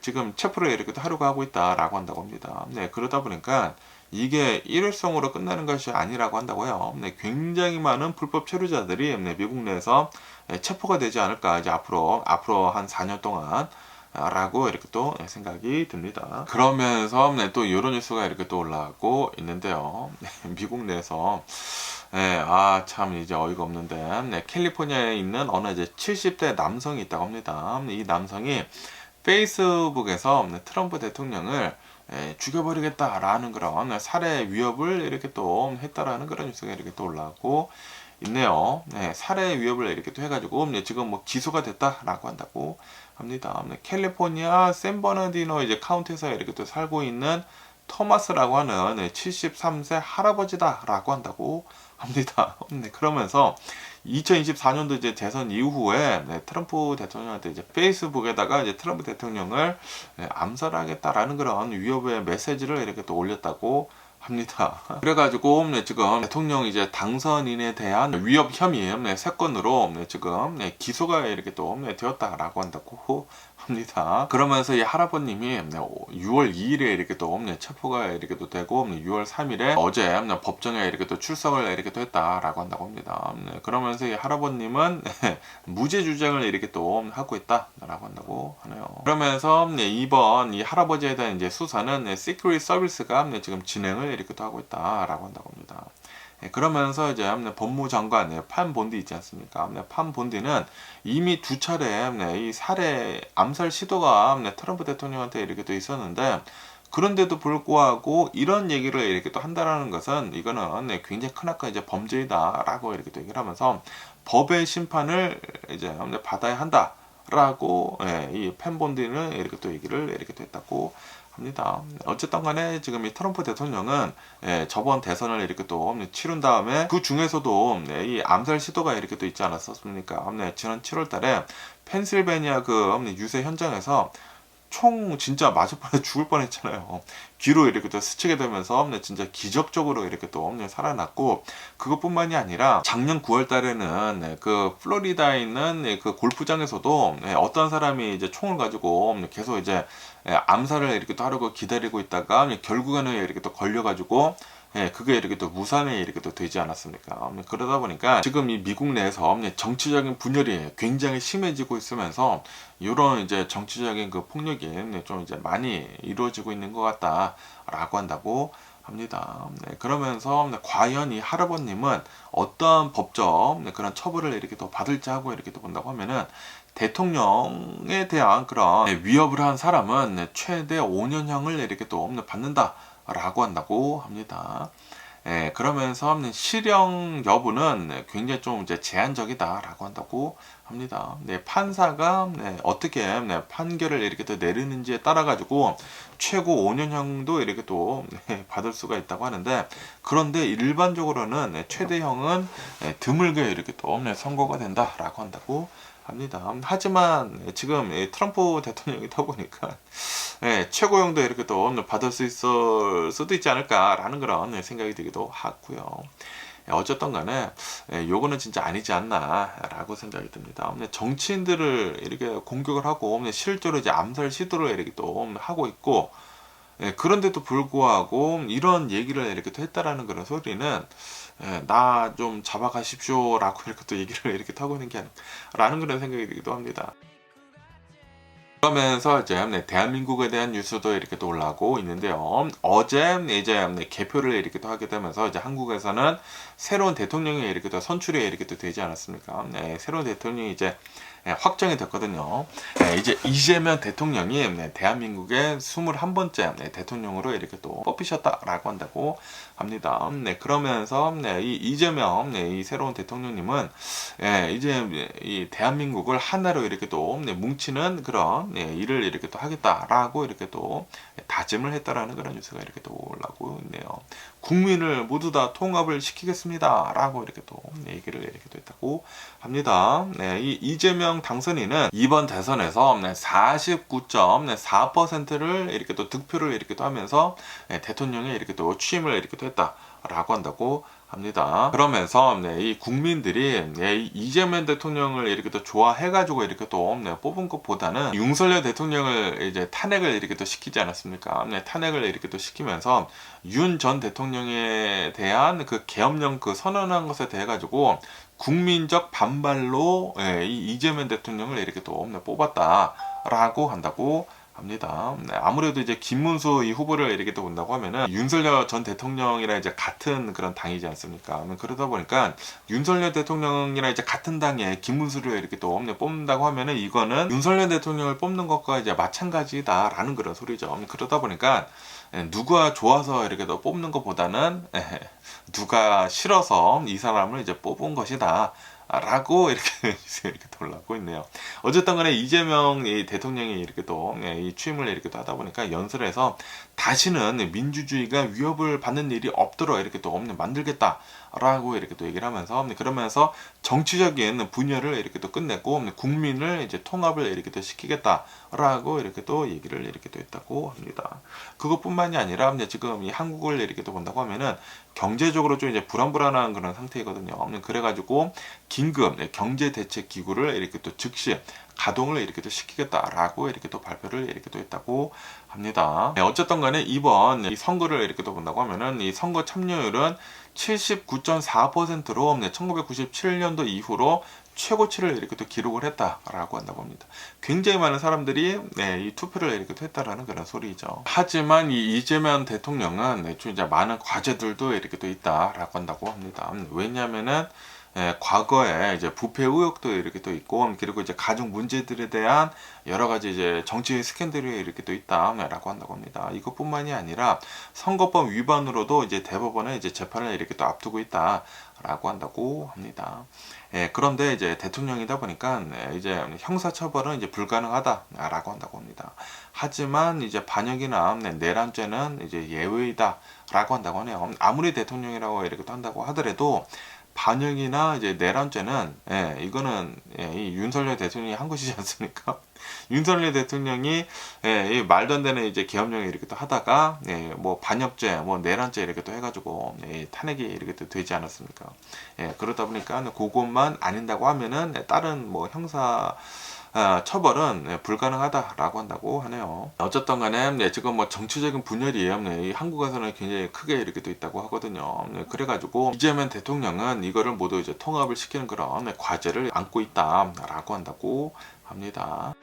지금 체포를 이렇게 또 하려고 하고 있다라고 한다고 합니다. 그러다 보니까 이게 일회성으로 끝나는 것이 아니라고 한다고 해요. 굉장히 많은 불법 체류자들이 미국 내에서 체포가 되지 않을까 이제 앞으로 한 4년 동안 라고 이렇게 또 생각이 듭니다. 그러면서 또 이런 뉴스가 이렇게 또 올라오고 있는데요. 미국 내에서 참 이제 어이가 없는데 캘리포니아에 있는 어느 이제 70대 남성이 있다고 합니다. 이 남성이 페이스북에서 트럼프 대통령을 죽여버리겠다라는 그런 살해 위협을 이렇게 또 했다라는 그런 뉴스가 이렇게 또 올라오고 있네요. 살해 위협을 이렇게 또 해가지고 지금 뭐 기소가 됐다라고 한다고 합니다. 캘리포니아 샌버나디노 이제 카운티에서 이렇게 또 살고 있는 토마스라고 하는 73세 할아버지다라고 한다고 합니다. 그러면서 2024년도 이제 대선 이후에 트럼프 대통령한테 이제 페이스북에다가 이제 트럼프 대통령을 암살하겠다라는 그런 위협의 메시지를 이렇게 또 올렸다고 합니다. 그래가지고 지금 대통령 이제 당선인에 대한 위협 혐의 3건으로 지금 기소가 이렇게 또 되었다라고 한다고 합니다. 그러면서 이 할아버님이 6월 2일에 이렇게 또 체포가 이렇게 또 되고 6월 3일에 어제 법정에 이렇게 또 출석을 이렇게 또 했다라고 한다고 합니다. 그러면서 이 할아버님은 무죄 주장을 이렇게 또 하고 있다라고 한다고 하네요. 그러면서 이번 이 할아버지에 대한 이제 수사는 시크릿 서비스가 지금 진행을 이렇게 또 하고 있다라고 한다고 합니다. 그러면서 이제 법무장관 판 본디 있지 않습니까? 판 본디는 이미 2차례 이 살해 암살 시도가 트럼프 대통령한테 이렇게 또 있었는데, 그런데도 불구하고 이런 얘기를 이렇게 또 한다라는 것은 이거는 굉장히 크나큰 이제 범죄이다라고 이렇게 또 얘기를 하면서 법의 심판을 이제 받아야 한다라고 이 판 본디는 이렇게 또 얘기를 이렇게 또 했다고 합니다. 어쨌든 간에 지금 이 트럼프 대통령은 저번 대선을 이렇게 또 치른 다음에 그 중에서도 이 암살 시도가 이렇게 또 있지 않았었습니까? 지난 7월 달에 펜실베니아 그 유세 현장에서 총 진짜 맞을 뻔해 죽을 뻔했잖아요. 귀로 이렇게 또 스치게 되면서 진짜 기적적으로 이렇게 또 살아났고, 그것뿐만이 아니라 작년 9월 달에는 그 플로리다에 있는 그 골프장에서도 어떤 사람이 이제 총을 가지고 계속 이제 암살을 이렇게 또 하려고 기다리고 있다가 결국에는 이렇게 또 걸려가지고 그게 이렇게 또 무산에 이렇게 또 되지 않았습니까? 그러다 보니까 지금 이 미국 내에서 정치적인 분열이 굉장히 심해지고 있으면서 이런 이제 정치적인 그 폭력이 좀 이제 많이 이루어지고 있는 것 같다라고 한다고 합니다. 그러면서 과연 이 할아버님은 어떠한 법적 그런 처벌을 이렇게 또 받을지 하고 이렇게 또 본다고 하면은, 대통령에 대한 그런 위협을 한 사람은 최대 5년형을 이렇게 또 받는다라고 한다고 합니다. 그러면서 실형 여부는 굉장히 좀 이제 제한적이다라고 한다고 합니다. 판사가 어떻게 판결을 이렇게 또 내리는지에 따라 가지고 최고 5년형도 이렇게 또 받을 수가 있다고 하는데, 그런데 일반적으로는 최대형은 드물게 이렇게 또 선고가 된다라고 한다고 합니다. 하지만 지금 트럼프 대통령이다 보니까 최고형도 이렇게 또 받을 수 있을 수도 있지 않을까라는 그런 생각이 들기도 하고요. 어쨌든 간에 요거는 진짜 아니지 않나라고 생각이 듭니다. 정치인들을 이렇게 공격을 하고 실제로 이제 암살 시도를 이렇게 또 하고 있고, 그런데도 불구하고 이런 얘기를 이렇게 또 했다라는 그런 소리는 나 좀 잡아가십시오 라고 이렇게 또 얘기를 이렇게 하고 있는 게 아니라는 그런 생각이 들기도 합니다. 그러면서 이제 대한민국에 대한 뉴스도 이렇게 또 올라오고 있는데요. 어제 이제 개표를 이렇게 또 하게 되면서 이제 한국에서는 새로운 대통령이 이렇게 또 선출이 이렇게 또 되지 않았습니까? 새로운 대통령이 이제 확정이 됐거든요. 이제 이재명 대통령이 대한민국의 21번째 대통령으로 이렇게 또 뽑히셨다라고 한다고 합니다. 그러면서 이 이재명 이 새로운 대통령님은 이제 이 대한민국을 하나로 이렇게 또 뭉치는 그런 일을 이렇게 또 하겠다라고 이렇게 또 다짐을 했다라는 그런 뉴스가 이렇게 또 올라오고 있네요. 국민을 모두 다 통합을 시키겠습니다라고 이렇게 또 얘기를 이렇게 또 했다고 합니다. 이 이재명 당선인은 이번 대선에서 49.4%를 이렇게 또 득표를 이렇게 또 하면서 대통령에 이렇게 또 취임을 이렇게 또 했다라고 한다고 합니다. 그러면서 이 국민들이 이 이재명 대통령을 이렇게 또 좋아해가지고 이렇게 또 뽑은 것보다는 윤석열 대통령을 이제 탄핵을 이렇게 또 시키지 않았습니까? 탄핵을 이렇게 또 시키면서 윤 전 대통령에 대한 그 계엄령 그 선언한 것에 대해 가지고 국민적 반발로 이 이재명 대통령을 이렇게 또 뽑았다라고 한다고 합니다. 아무래도 이제 김문수 이 후보를 이렇게 또 본다고 하면은 윤석열 전 대통령이랑 이제 같은 그런 당이지 않습니까? 그러다 보니까 윤석열 대통령이랑 이제 같은 당에 김문수를 이렇게 또 뽑는다고 하면은 이거는 윤석열 대통령을 뽑는 것과 이제 마찬가지다라는 그런 소리죠. 그러다 보니까 누가 좋아서 이렇게 또 뽑는 것보다는 누가 싫어서 이 사람을 이제 뽑은 것이다 라고 이렇게 이렇게 올라오고 있네요. 어쨌든 간에 이재명 대통령이 이렇게 또 이 취임을 이렇게 또 하다 보니까 연설에서 다시는 민주주의가 위협을 받는 일이 없도록 이렇게 또 만들겠다라고 이렇게 또 얘기를 하면서, 그러면서 정치적인 분열을 이렇게 또 끝내고 국민을 이제 통합을 이렇게 또 시키겠다라고 이렇게 또 얘기를 이렇게 또 했다고 합니다. 그것뿐만이 아니라 지금 이 한국을 이렇게 또 본다고 하면은 경제적으로 좀 이제 불안불안한 그런 상태이거든요. 그래가지고 긴급 경제대책기구를 이렇게 또 즉시 가동을 이렇게 또 시키겠다라고 이렇게 또 발표를 이렇게 또 했다고 합니다. 어쨌든 간에 이번 이 선거를 이렇게 또 본다고 하면은 이 선거 참여율은 79.4%로 1997년도 이후로 최고치를 이렇게 또 기록을 했다라고 한다고 합니다. 굉장히 많은 사람들이 이 투표를 이렇게 했다라는 그런 소리죠. 하지만 이 이재명 대통령은 좀 이제 많은 과제들도 이렇게 또 있다라고 한다고 합니다. 왜냐하면은 과거에 이제 부패 의혹도 이렇게 또 있고, 그리고 이제 가족 문제들에 대한 여러 가지 이제 정치 스캔들이 이렇게 또 있다라고 한다고 합니다. 이것뿐만이 아니라 선거법 위반으로도 이제 대법원에 이제 재판을 이렇게 또 앞두고 있다라고 한다고 합니다. 그런데 이제 대통령이다 보니까 이제 형사처벌은 이제 불가능하다라고 한다고 합니다. 하지만 이제 반역이나 내란죄는 이제 예외이다라고 한다고 하네요. 아무리 대통령이라고 이렇게 또 한다고 하더라도 반역이나 이제 내란죄는 이거는 이 윤석열 대통령이 한 것이지 않습니까? 윤석열 대통령이 이 말도 안 되는 이제 계엄령을 이렇게 또 하다가 뭐 반역죄, 뭐 내란죄 이렇게 또 해가지고 탄핵이 이렇게 또 되지 않았습니까? 그러다 보니까 그것만 아닌다고 하면은 다른 뭐 형사 처벌은 불가능하다라고 한다고 하네요. 어쨌든 간에 지금 뭐 정치적인 분열이 이 한국에서는 굉장히 크게 이렇게 또 있다고 하거든요. 그래가지고 이재명 대통령은 이거를 모두 이제 통합을 시키는 그런 과제를 안고 있다라고 한다고 합니다.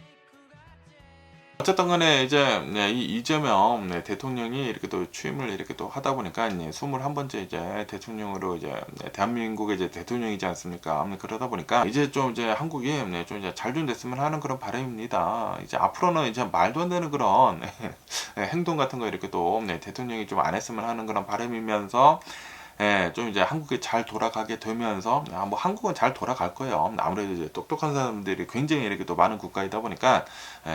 어쨌든 간에 이제 이 이재명 대통령이 이렇게 또 취임을 이렇게 또 하다 보니까 21번째 이제 대통령으로 이제 대한민국의 이제 대통령이지 않습니까? 그러다 보니까 이제 좀 이제 한국이 좀 이제 잘 좀 됐으면 하는 그런 바람입니다. 이제 앞으로는 이제 말도 안 되는 그런 행동 같은 거 이렇게 또 대통령이 좀 안 했으면 하는 그런 바람이면서 좀 이제 한국이 잘 돌아가게 되면서, 뭐 한국은 잘 돌아갈 거예요. 아무래도 이제 똑똑한 사람들이 굉장히 이렇게 또 많은 국가이다 보니까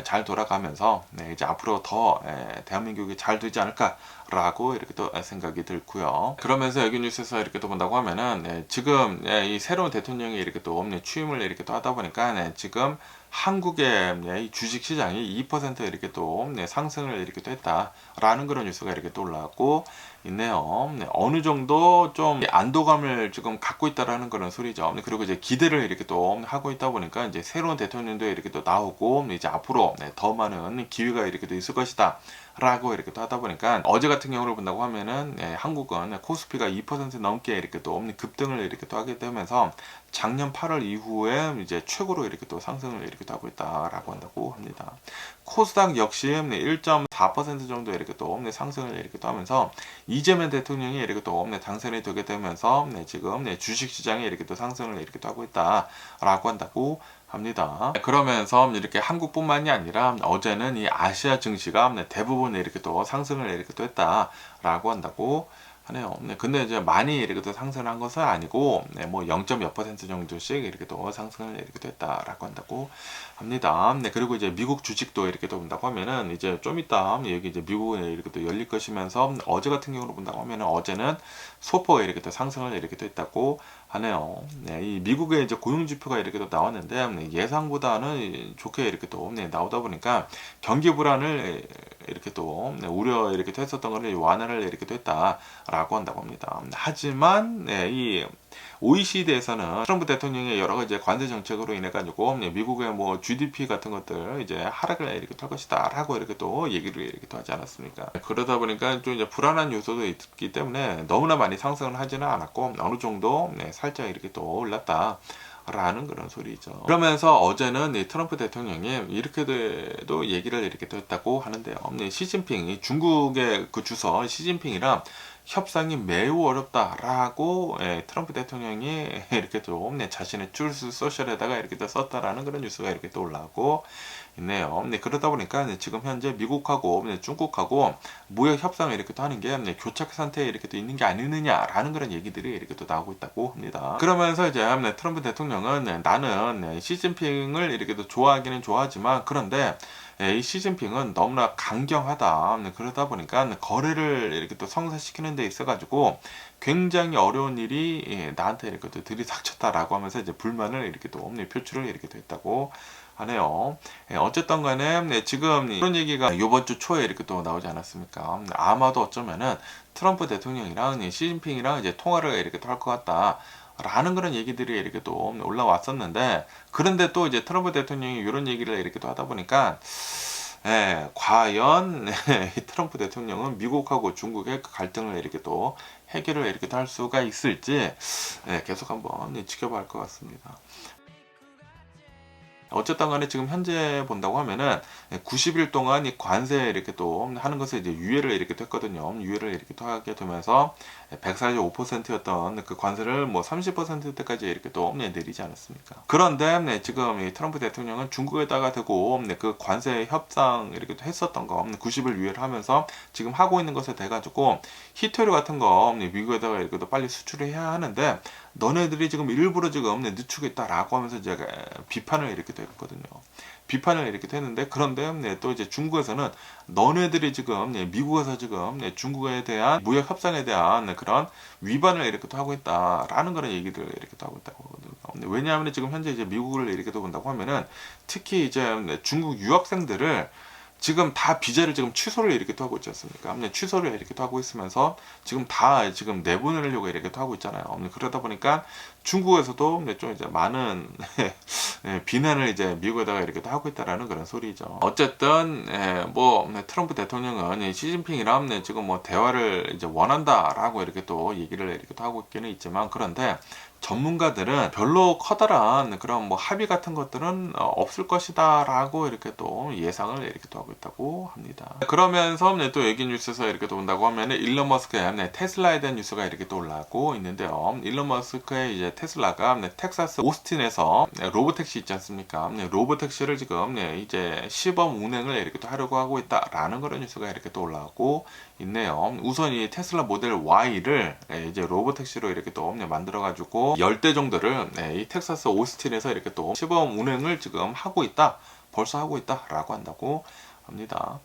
잘 돌아가면서 이제 앞으로 더 대한민국이 잘 되지 않을까라고 이렇게 또 생각이 들고요. 그러면서 여기 뉴스에서 이렇게 또 본다고 하면은 지금 이 새로운 대통령이 이렇게 또 취임을 이렇게 또 하다 보니까 지금 한국의 이 주식 시장이 2% 이렇게 또 상승을 이렇게 또 했다라는 그런 뉴스가 이렇게 또 올라왔고 있네요. 어느 정도 좀 안도감을 지금 갖고 있다라는 그런 소리죠. 그리고 이제 기대를 이렇게 또 하고 있다 보니까 이제 새로운 대통령도 이렇게 또 나오고 이제 앞으로 더 많은 기회가 이렇게 또 있을 것이다. 라고 이렇게 또 하다 보니까 어제 같은 경우를 본다고 하면은 한국은 코스피가 2% 넘게 이렇게 또 급등을 이렇게 또 하게 되면서 작년 8월 이후에 이제 최고로 이렇게 또 상승을 이렇게 또 하고 있다라고 한다고 합니다. 코스닥 역시 1.4% 정도 이렇게 또 상승을 이렇게 또 하면서 이재명 대통령이 이렇게 또 당선이 되게 되면서 지금 주식 시장에 이렇게 또 상승을 이렇게 또 하고 있다라고 한다고 합니다. 그러면서 이렇게 한국뿐만이 아니라 어제는 이 아시아 증시가 대부분 이렇게 또 상승을 이렇게 또 했다라고 한다고 하네요. 근데 이제 많이 이렇게 또 상승한 것은 아니고 뭐 0.몇 % 정도씩 이렇게 또 상승을 이렇게 또 했다라고 한다고 합니다. 그리고 이제 미국 주식도 이렇게 또 본다고 하면은 이제 좀 이따 여기 이제 미국에 이렇게 또 열릴 것이면서 어제 같은 경우로 본다고 하면은 어제는 소폭 이렇게 또 상승을 이렇게 또 했다고 하네요. 이 미국의 이제 고용 지표가 이렇게 또 나왔는데 예상보다는 좋게 이렇게 또 나오다 보니까 경기 불안을 이렇게 또 우려 이렇게 또 했었던 거를 완화를 이렇게 또 했다라고 한다고 합니다. 하지만 이 OECD에서는 트럼프 대통령의 여러 가지 관세 정책으로 인해 가지고 미국의 뭐 GDP 같은 것들 이제 하락을 이렇게 할 것이다라고 이렇게 또 얘기를 이렇게 또 하지 않았습니까? 그러다 보니까 좀 이제 불안한 요소도 있기 때문에 너무나 많이 상승을 하지는 않았고 어느 정도 살짝 이렇게 또 올랐다. 라는 그런 소리죠. 그러면서 어제는 이 트럼프 대통령이 이렇게도 얘기를 이렇게 또 했다고 하는데요. 시진핑, 중국의 그 주서 시진핑이랑 협상이 매우 어렵다라고 트럼프 대통령이 이렇게 좀 자신의 트루스 소셜에다가 이렇게 또 썼다라는 그런 뉴스가 이렇게 또 올라오고 있네요. 네, 그러다 보니까 네, 지금 현재 미국하고 네, 중국하고 무역 협상을 이렇게 또 하는 게 네, 교착 상태에 이렇게 또 있는 게 아니느냐라는 그런 얘기들이 이렇게 또 나오고 있다고 합니다. 그러면서 이제 네, 트럼프 대통령은 네, 나는 네, 시진핑을 이렇게 또 좋아하기는 좋아하지만 그런데 이 시진핑은 너무나 강경하다. 네, 그러다 보니까 네, 거래를 이렇게 또 성사시키는 데 있어가지고 굉장히 어려운 일이 나한테 이렇게 또 들이닥쳤다라고 하면서 이제 불만을 이렇게 또 표출을 이렇게 또 했다고 하네요. 어쨌든 간에 지금 이런 얘기가 이번 주 초에 이렇게 또 나오지 않았습니까? 아마도 어쩌면은 트럼프 대통령이랑 시진핑이랑 이제 통화를 이렇게 또 할 것 같다. 라는 그런 얘기들이 이렇게 또 올라왔었는데, 그런데 또 이제 트럼프 대통령이 이런 얘기를 이렇게 또 하다 보니까, 과연 트럼프 대통령은 미국하고 중국의 그 갈등을 이렇게 또 해결을 이렇게 또 할 수가 있을지 계속 한번 지켜봐야 할 것 같습니다. 어쨌든 간에 지금 현재 본다고 하면은 90일 동안 이 관세 이렇게 또 하는 것을 이제 유예를 이렇게 또 했거든요. 유예를 이렇게 또 하게 되면서 145%였던 그 관세를 뭐 30%대까지 이렇게 또 내리지 않았습니까? 그런데 지금 이 트럼프 대통령은 중국에다가 대고 그 관세 협상 이렇게 또 했었던 거 90일 유예를 하면서 지금 하고 있는 것에 대 가지고 히토류 같은 거 미국에다가 이렇게 또 빨리 수출을 해야 하는데 너네들이 지금 일부러 지금 늦추고 있다라고 하면서 제가 비판을 이렇게 했거든요. 비판을 이렇게 했는데 그런데 또 이제 중국에서는 너네들이 지금 미국에서 지금 중국에 대한 무역 협상에 대한 그런 위반을 이렇게 또 하고 있다라는 그런 얘기들을 이렇게 또 하고 있다고 하거든요. 왜냐하면 지금 현재 이제 미국을 이렇게 또 본다고 하면은 특히 이제 중국 유학생들을 지금 다 비자를 지금 취소를 이렇게 또 하고 있지 않습니까? 취소를 이렇게 또 하고 있으면서 지금 다 지금 내보내려고 이렇게 또 하고 있잖아요. 그러다 보니까 중국에서도 좀 이제 많은 비난을 이제 미국에다가 이렇게 또 하고 있다라는 그런 소리죠. 어쨌든 뭐 트럼프 대통령은 시진핑이랑 지금 뭐 대화를 이제 원한다라고 이렇게 또 얘기를 이렇게 또 하고 있기는 있지만 그런데 전문가들은 별로 커다란 그런 뭐 합의 같은 것들은 없을 것이다 라고 이렇게 또 예상을 이렇게 또 하고 있다고 합니다. 그러면서 또 얘기 뉴스에서 이렇게 또 온다고 하면 일론 머스크의 테슬라에 대한 뉴스가 이렇게 또 올라오고 있는데요. 일론 머스크의 이제 테슬라가 텍사스 오스틴에서 로보택시 있지 않습니까? 로보택시를 지금 이제 시범 운행을 이렇게 또 하려고 하고 있다라는 그런 뉴스가 이렇게 또 올라오고 있네요. 우선 이 테슬라 모델 Y를 이제 로보택시로 이렇게 또 만들어 가지고 10대 정도를 이 텍사스 오스틴에서 이렇게 또 시범 운행을 지금 하고 있다. 벌써 하고 있다라고 한다고 합니다.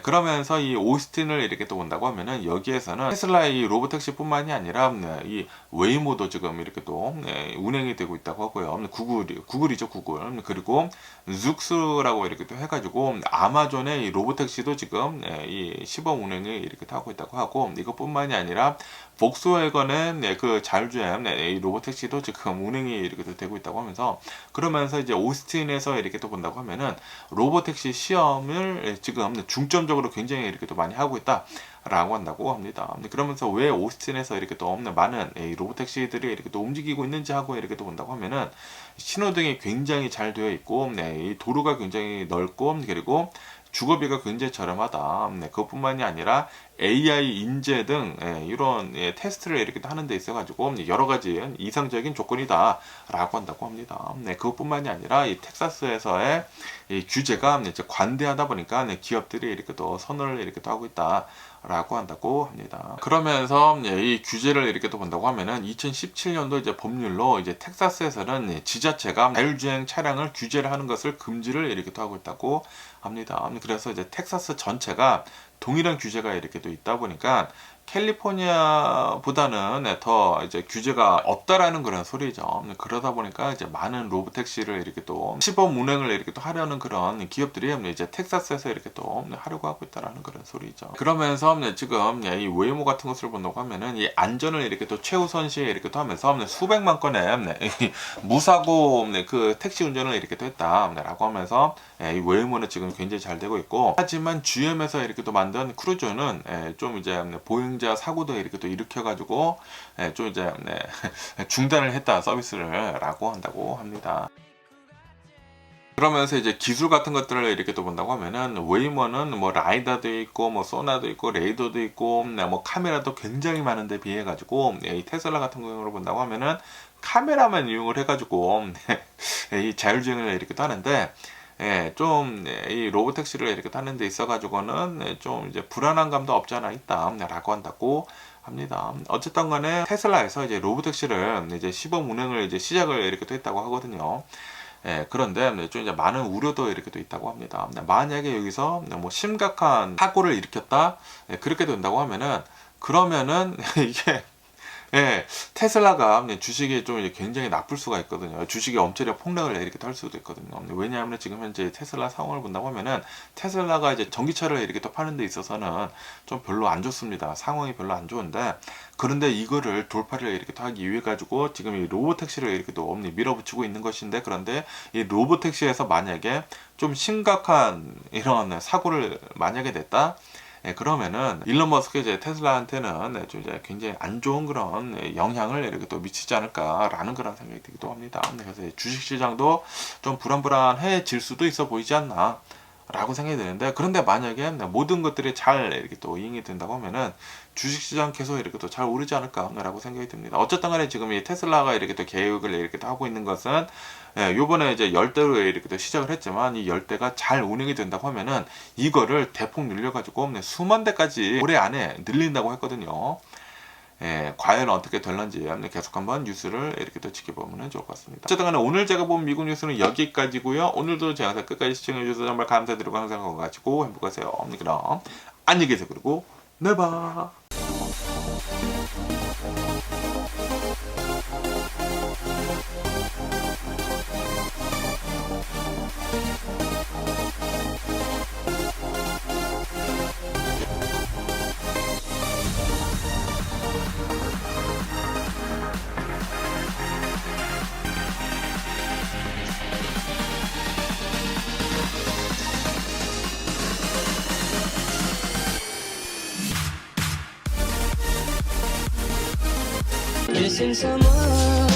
그러면서 이 오스틴을 이렇게 또 본다고 하면은 여기에서는 테슬라의 이 로보택시뿐만이 아니라 이 웨이모도 지금 이렇게 또 운행이 되고 있다고 하고요. 구글이죠, 구글. 그리고 룩스라고 이렇게 또 해가지고 아마존의 이 로보택시도 지금 이 시범 운행을 이렇게 하고 있다고 하고 이것뿐만이 아니라 복스웨건의 그 자율주행 이 로보택시도 지금 운행이 이렇게 또 되고 있다고 하면서 그러면서 이제 오스틴에서 이렇게 또 본다고 하면은 로보택시 시험을 지금 중점적으로 굉장히 이렇게 또 많이 하고 있다라고 한다고 합니다. 그러면서 왜 오스틴에서 이렇게 또 많은 로보택시들이 이렇게 또 움직이고 있는지 하고 이렇게 또 본다고 하면은 신호등이 굉장히 잘 되어 있고 이 도로가 굉장히 넓고 그리고 주거비가 굉장히 저렴하다. 그것뿐만이 아니라 AI 인재 등 이런 테스트를 이렇게 하는 데 있어가지고 여러 가지 이상적인 조건이다라고 한다고 합니다. 그것뿐만이 아니라 이 텍사스에서의 이 규제가 이제 관대하다 보니까 기업들이 이렇게 또 선호를 이렇게 또 하고 있다라고 한다고 합니다. 그러면서 이 규제를 이렇게 또 본다고 하면은 2017년도 이제 법률로 이제 텍사스에서는 지자체가 자율주행 차량을 규제를 하는 것을 금지를 이렇게 또 하고 있다고 합니다. 그래서 이제 텍사스 전체가 동일한 규제가 이렇게 또 있다 보니까 캘리포니아보다는 더 이제 규제가 없다라는 그런 소리죠. 그러다 보니까 이제 많은 로보택시를 이렇게 또 시범 운행을 이렇게 또 하려는 그런 기업들이 이제 텍사스에서 이렇게 또 하려고 하고 있다라는 그런 소리죠. 그러면서 지금 이 웨이모 같은 것을 본다고 하면은 이 안전을 이렇게 또 최우선시에 이렇게 또 하면서 수백만 건의 무사고 그 택시 운전을 이렇게 또 했다라고 하면서 이 웨이모는 지금 굉장히 잘 되고 있고 하지만 GM에서 이렇게 또 만든 크루저는 좀 이제 보행자 사고도 이렇게 또 일으켜가지고 좀 이제 중단을 했다 서비스를라고 한다고 합니다. 그러면서 이제 기술 같은 것들을 이렇게 또 본다고 하면은 웨이모는 뭐 라이다도 있고 뭐 소나도 있고 레이더도 있고 뭐 카메라도 굉장히 많은데 비해 가지고 이 테슬라 같은 경우로 본다고 하면은 카메라만 이용을 해가지고 이 자율주행을 이렇게 또 하는데 좀 이 로보택시를 이렇게 타는 데 있어가지고는 좀 이제 불안한 감도 없지 않아 있다라고 한다고 합니다. 어쨌든 간에 테슬라에서 이제 로보택시를 이제 시범 운행을 이제 시작을 이렇게 또 했다고 하거든요. 그런데 좀 이제 많은 우려도 이렇게 또 있다고 합니다. 만약에 여기서 뭐 심각한 사고를 일으켰다, 그렇게 된다고 하면은 그러면은 이게 테슬라가 주식이 좀 이제 굉장히 나쁠 수가 있거든요. 주식이 엄청나게 폭락을 이렇게 할 수도 있거든요. 왜냐하면 지금 현재 테슬라 상황을 본다고 하면은 테슬라가 이제 전기차를 이렇게 또 파는 데 있어서는 좀 별로 안 좋습니다. 상황이 별로 안 좋은데, 그런데 이거를 돌파를 이렇게 또 하기 위해 가지고 지금 이 로보택시를 이렇게 또 밀어붙이고 있는 것인데, 그런데 이 로보택시에서 만약에 좀 심각한 이런 사고를 만약에 냈다, 그러면은 일론 머스크 이제 테슬라한테는 좀 이제 굉장히 안 좋은 그런 영향을 이렇게 또 미치지 않을까라는 그런 생각이 들기도 합니다. 그래서 주식 시장도 좀 불안불안해질 수도 있어 보이지 않나 라고 생각이 드는데, 그런데 만약에 모든 것들이 잘 이렇게 또 이행이 된다고 하면은 주식시장 계속 이렇게 또 잘 오르지 않을까라고 생각이 듭니다. 어쨌든 간에 지금 이 테슬라가 이렇게 또 계획을 이렇게 또 하고 있는 것은, 요번에 이제 열대로 이렇게 또 시작을 했지만, 이 열대가 잘 운행이 된다고 하면은 이거를 대폭 늘려가지고 수만 대까지 올해 안에 늘린다고 했거든요. 과연 어떻게 될런지 계속 한번 뉴스를 이렇게 또 지켜보면 좋을 것 같습니다. 어쨌든 간에 오늘 제가 본 미국 뉴스는 여기까지고요. 오늘도 제 영상 끝까지 시청해주셔서 정말 감사드리고 항상 건강하시고 행복하세요. 그럼 안녕히 계세요. 그리고 내일 봐. Missing someone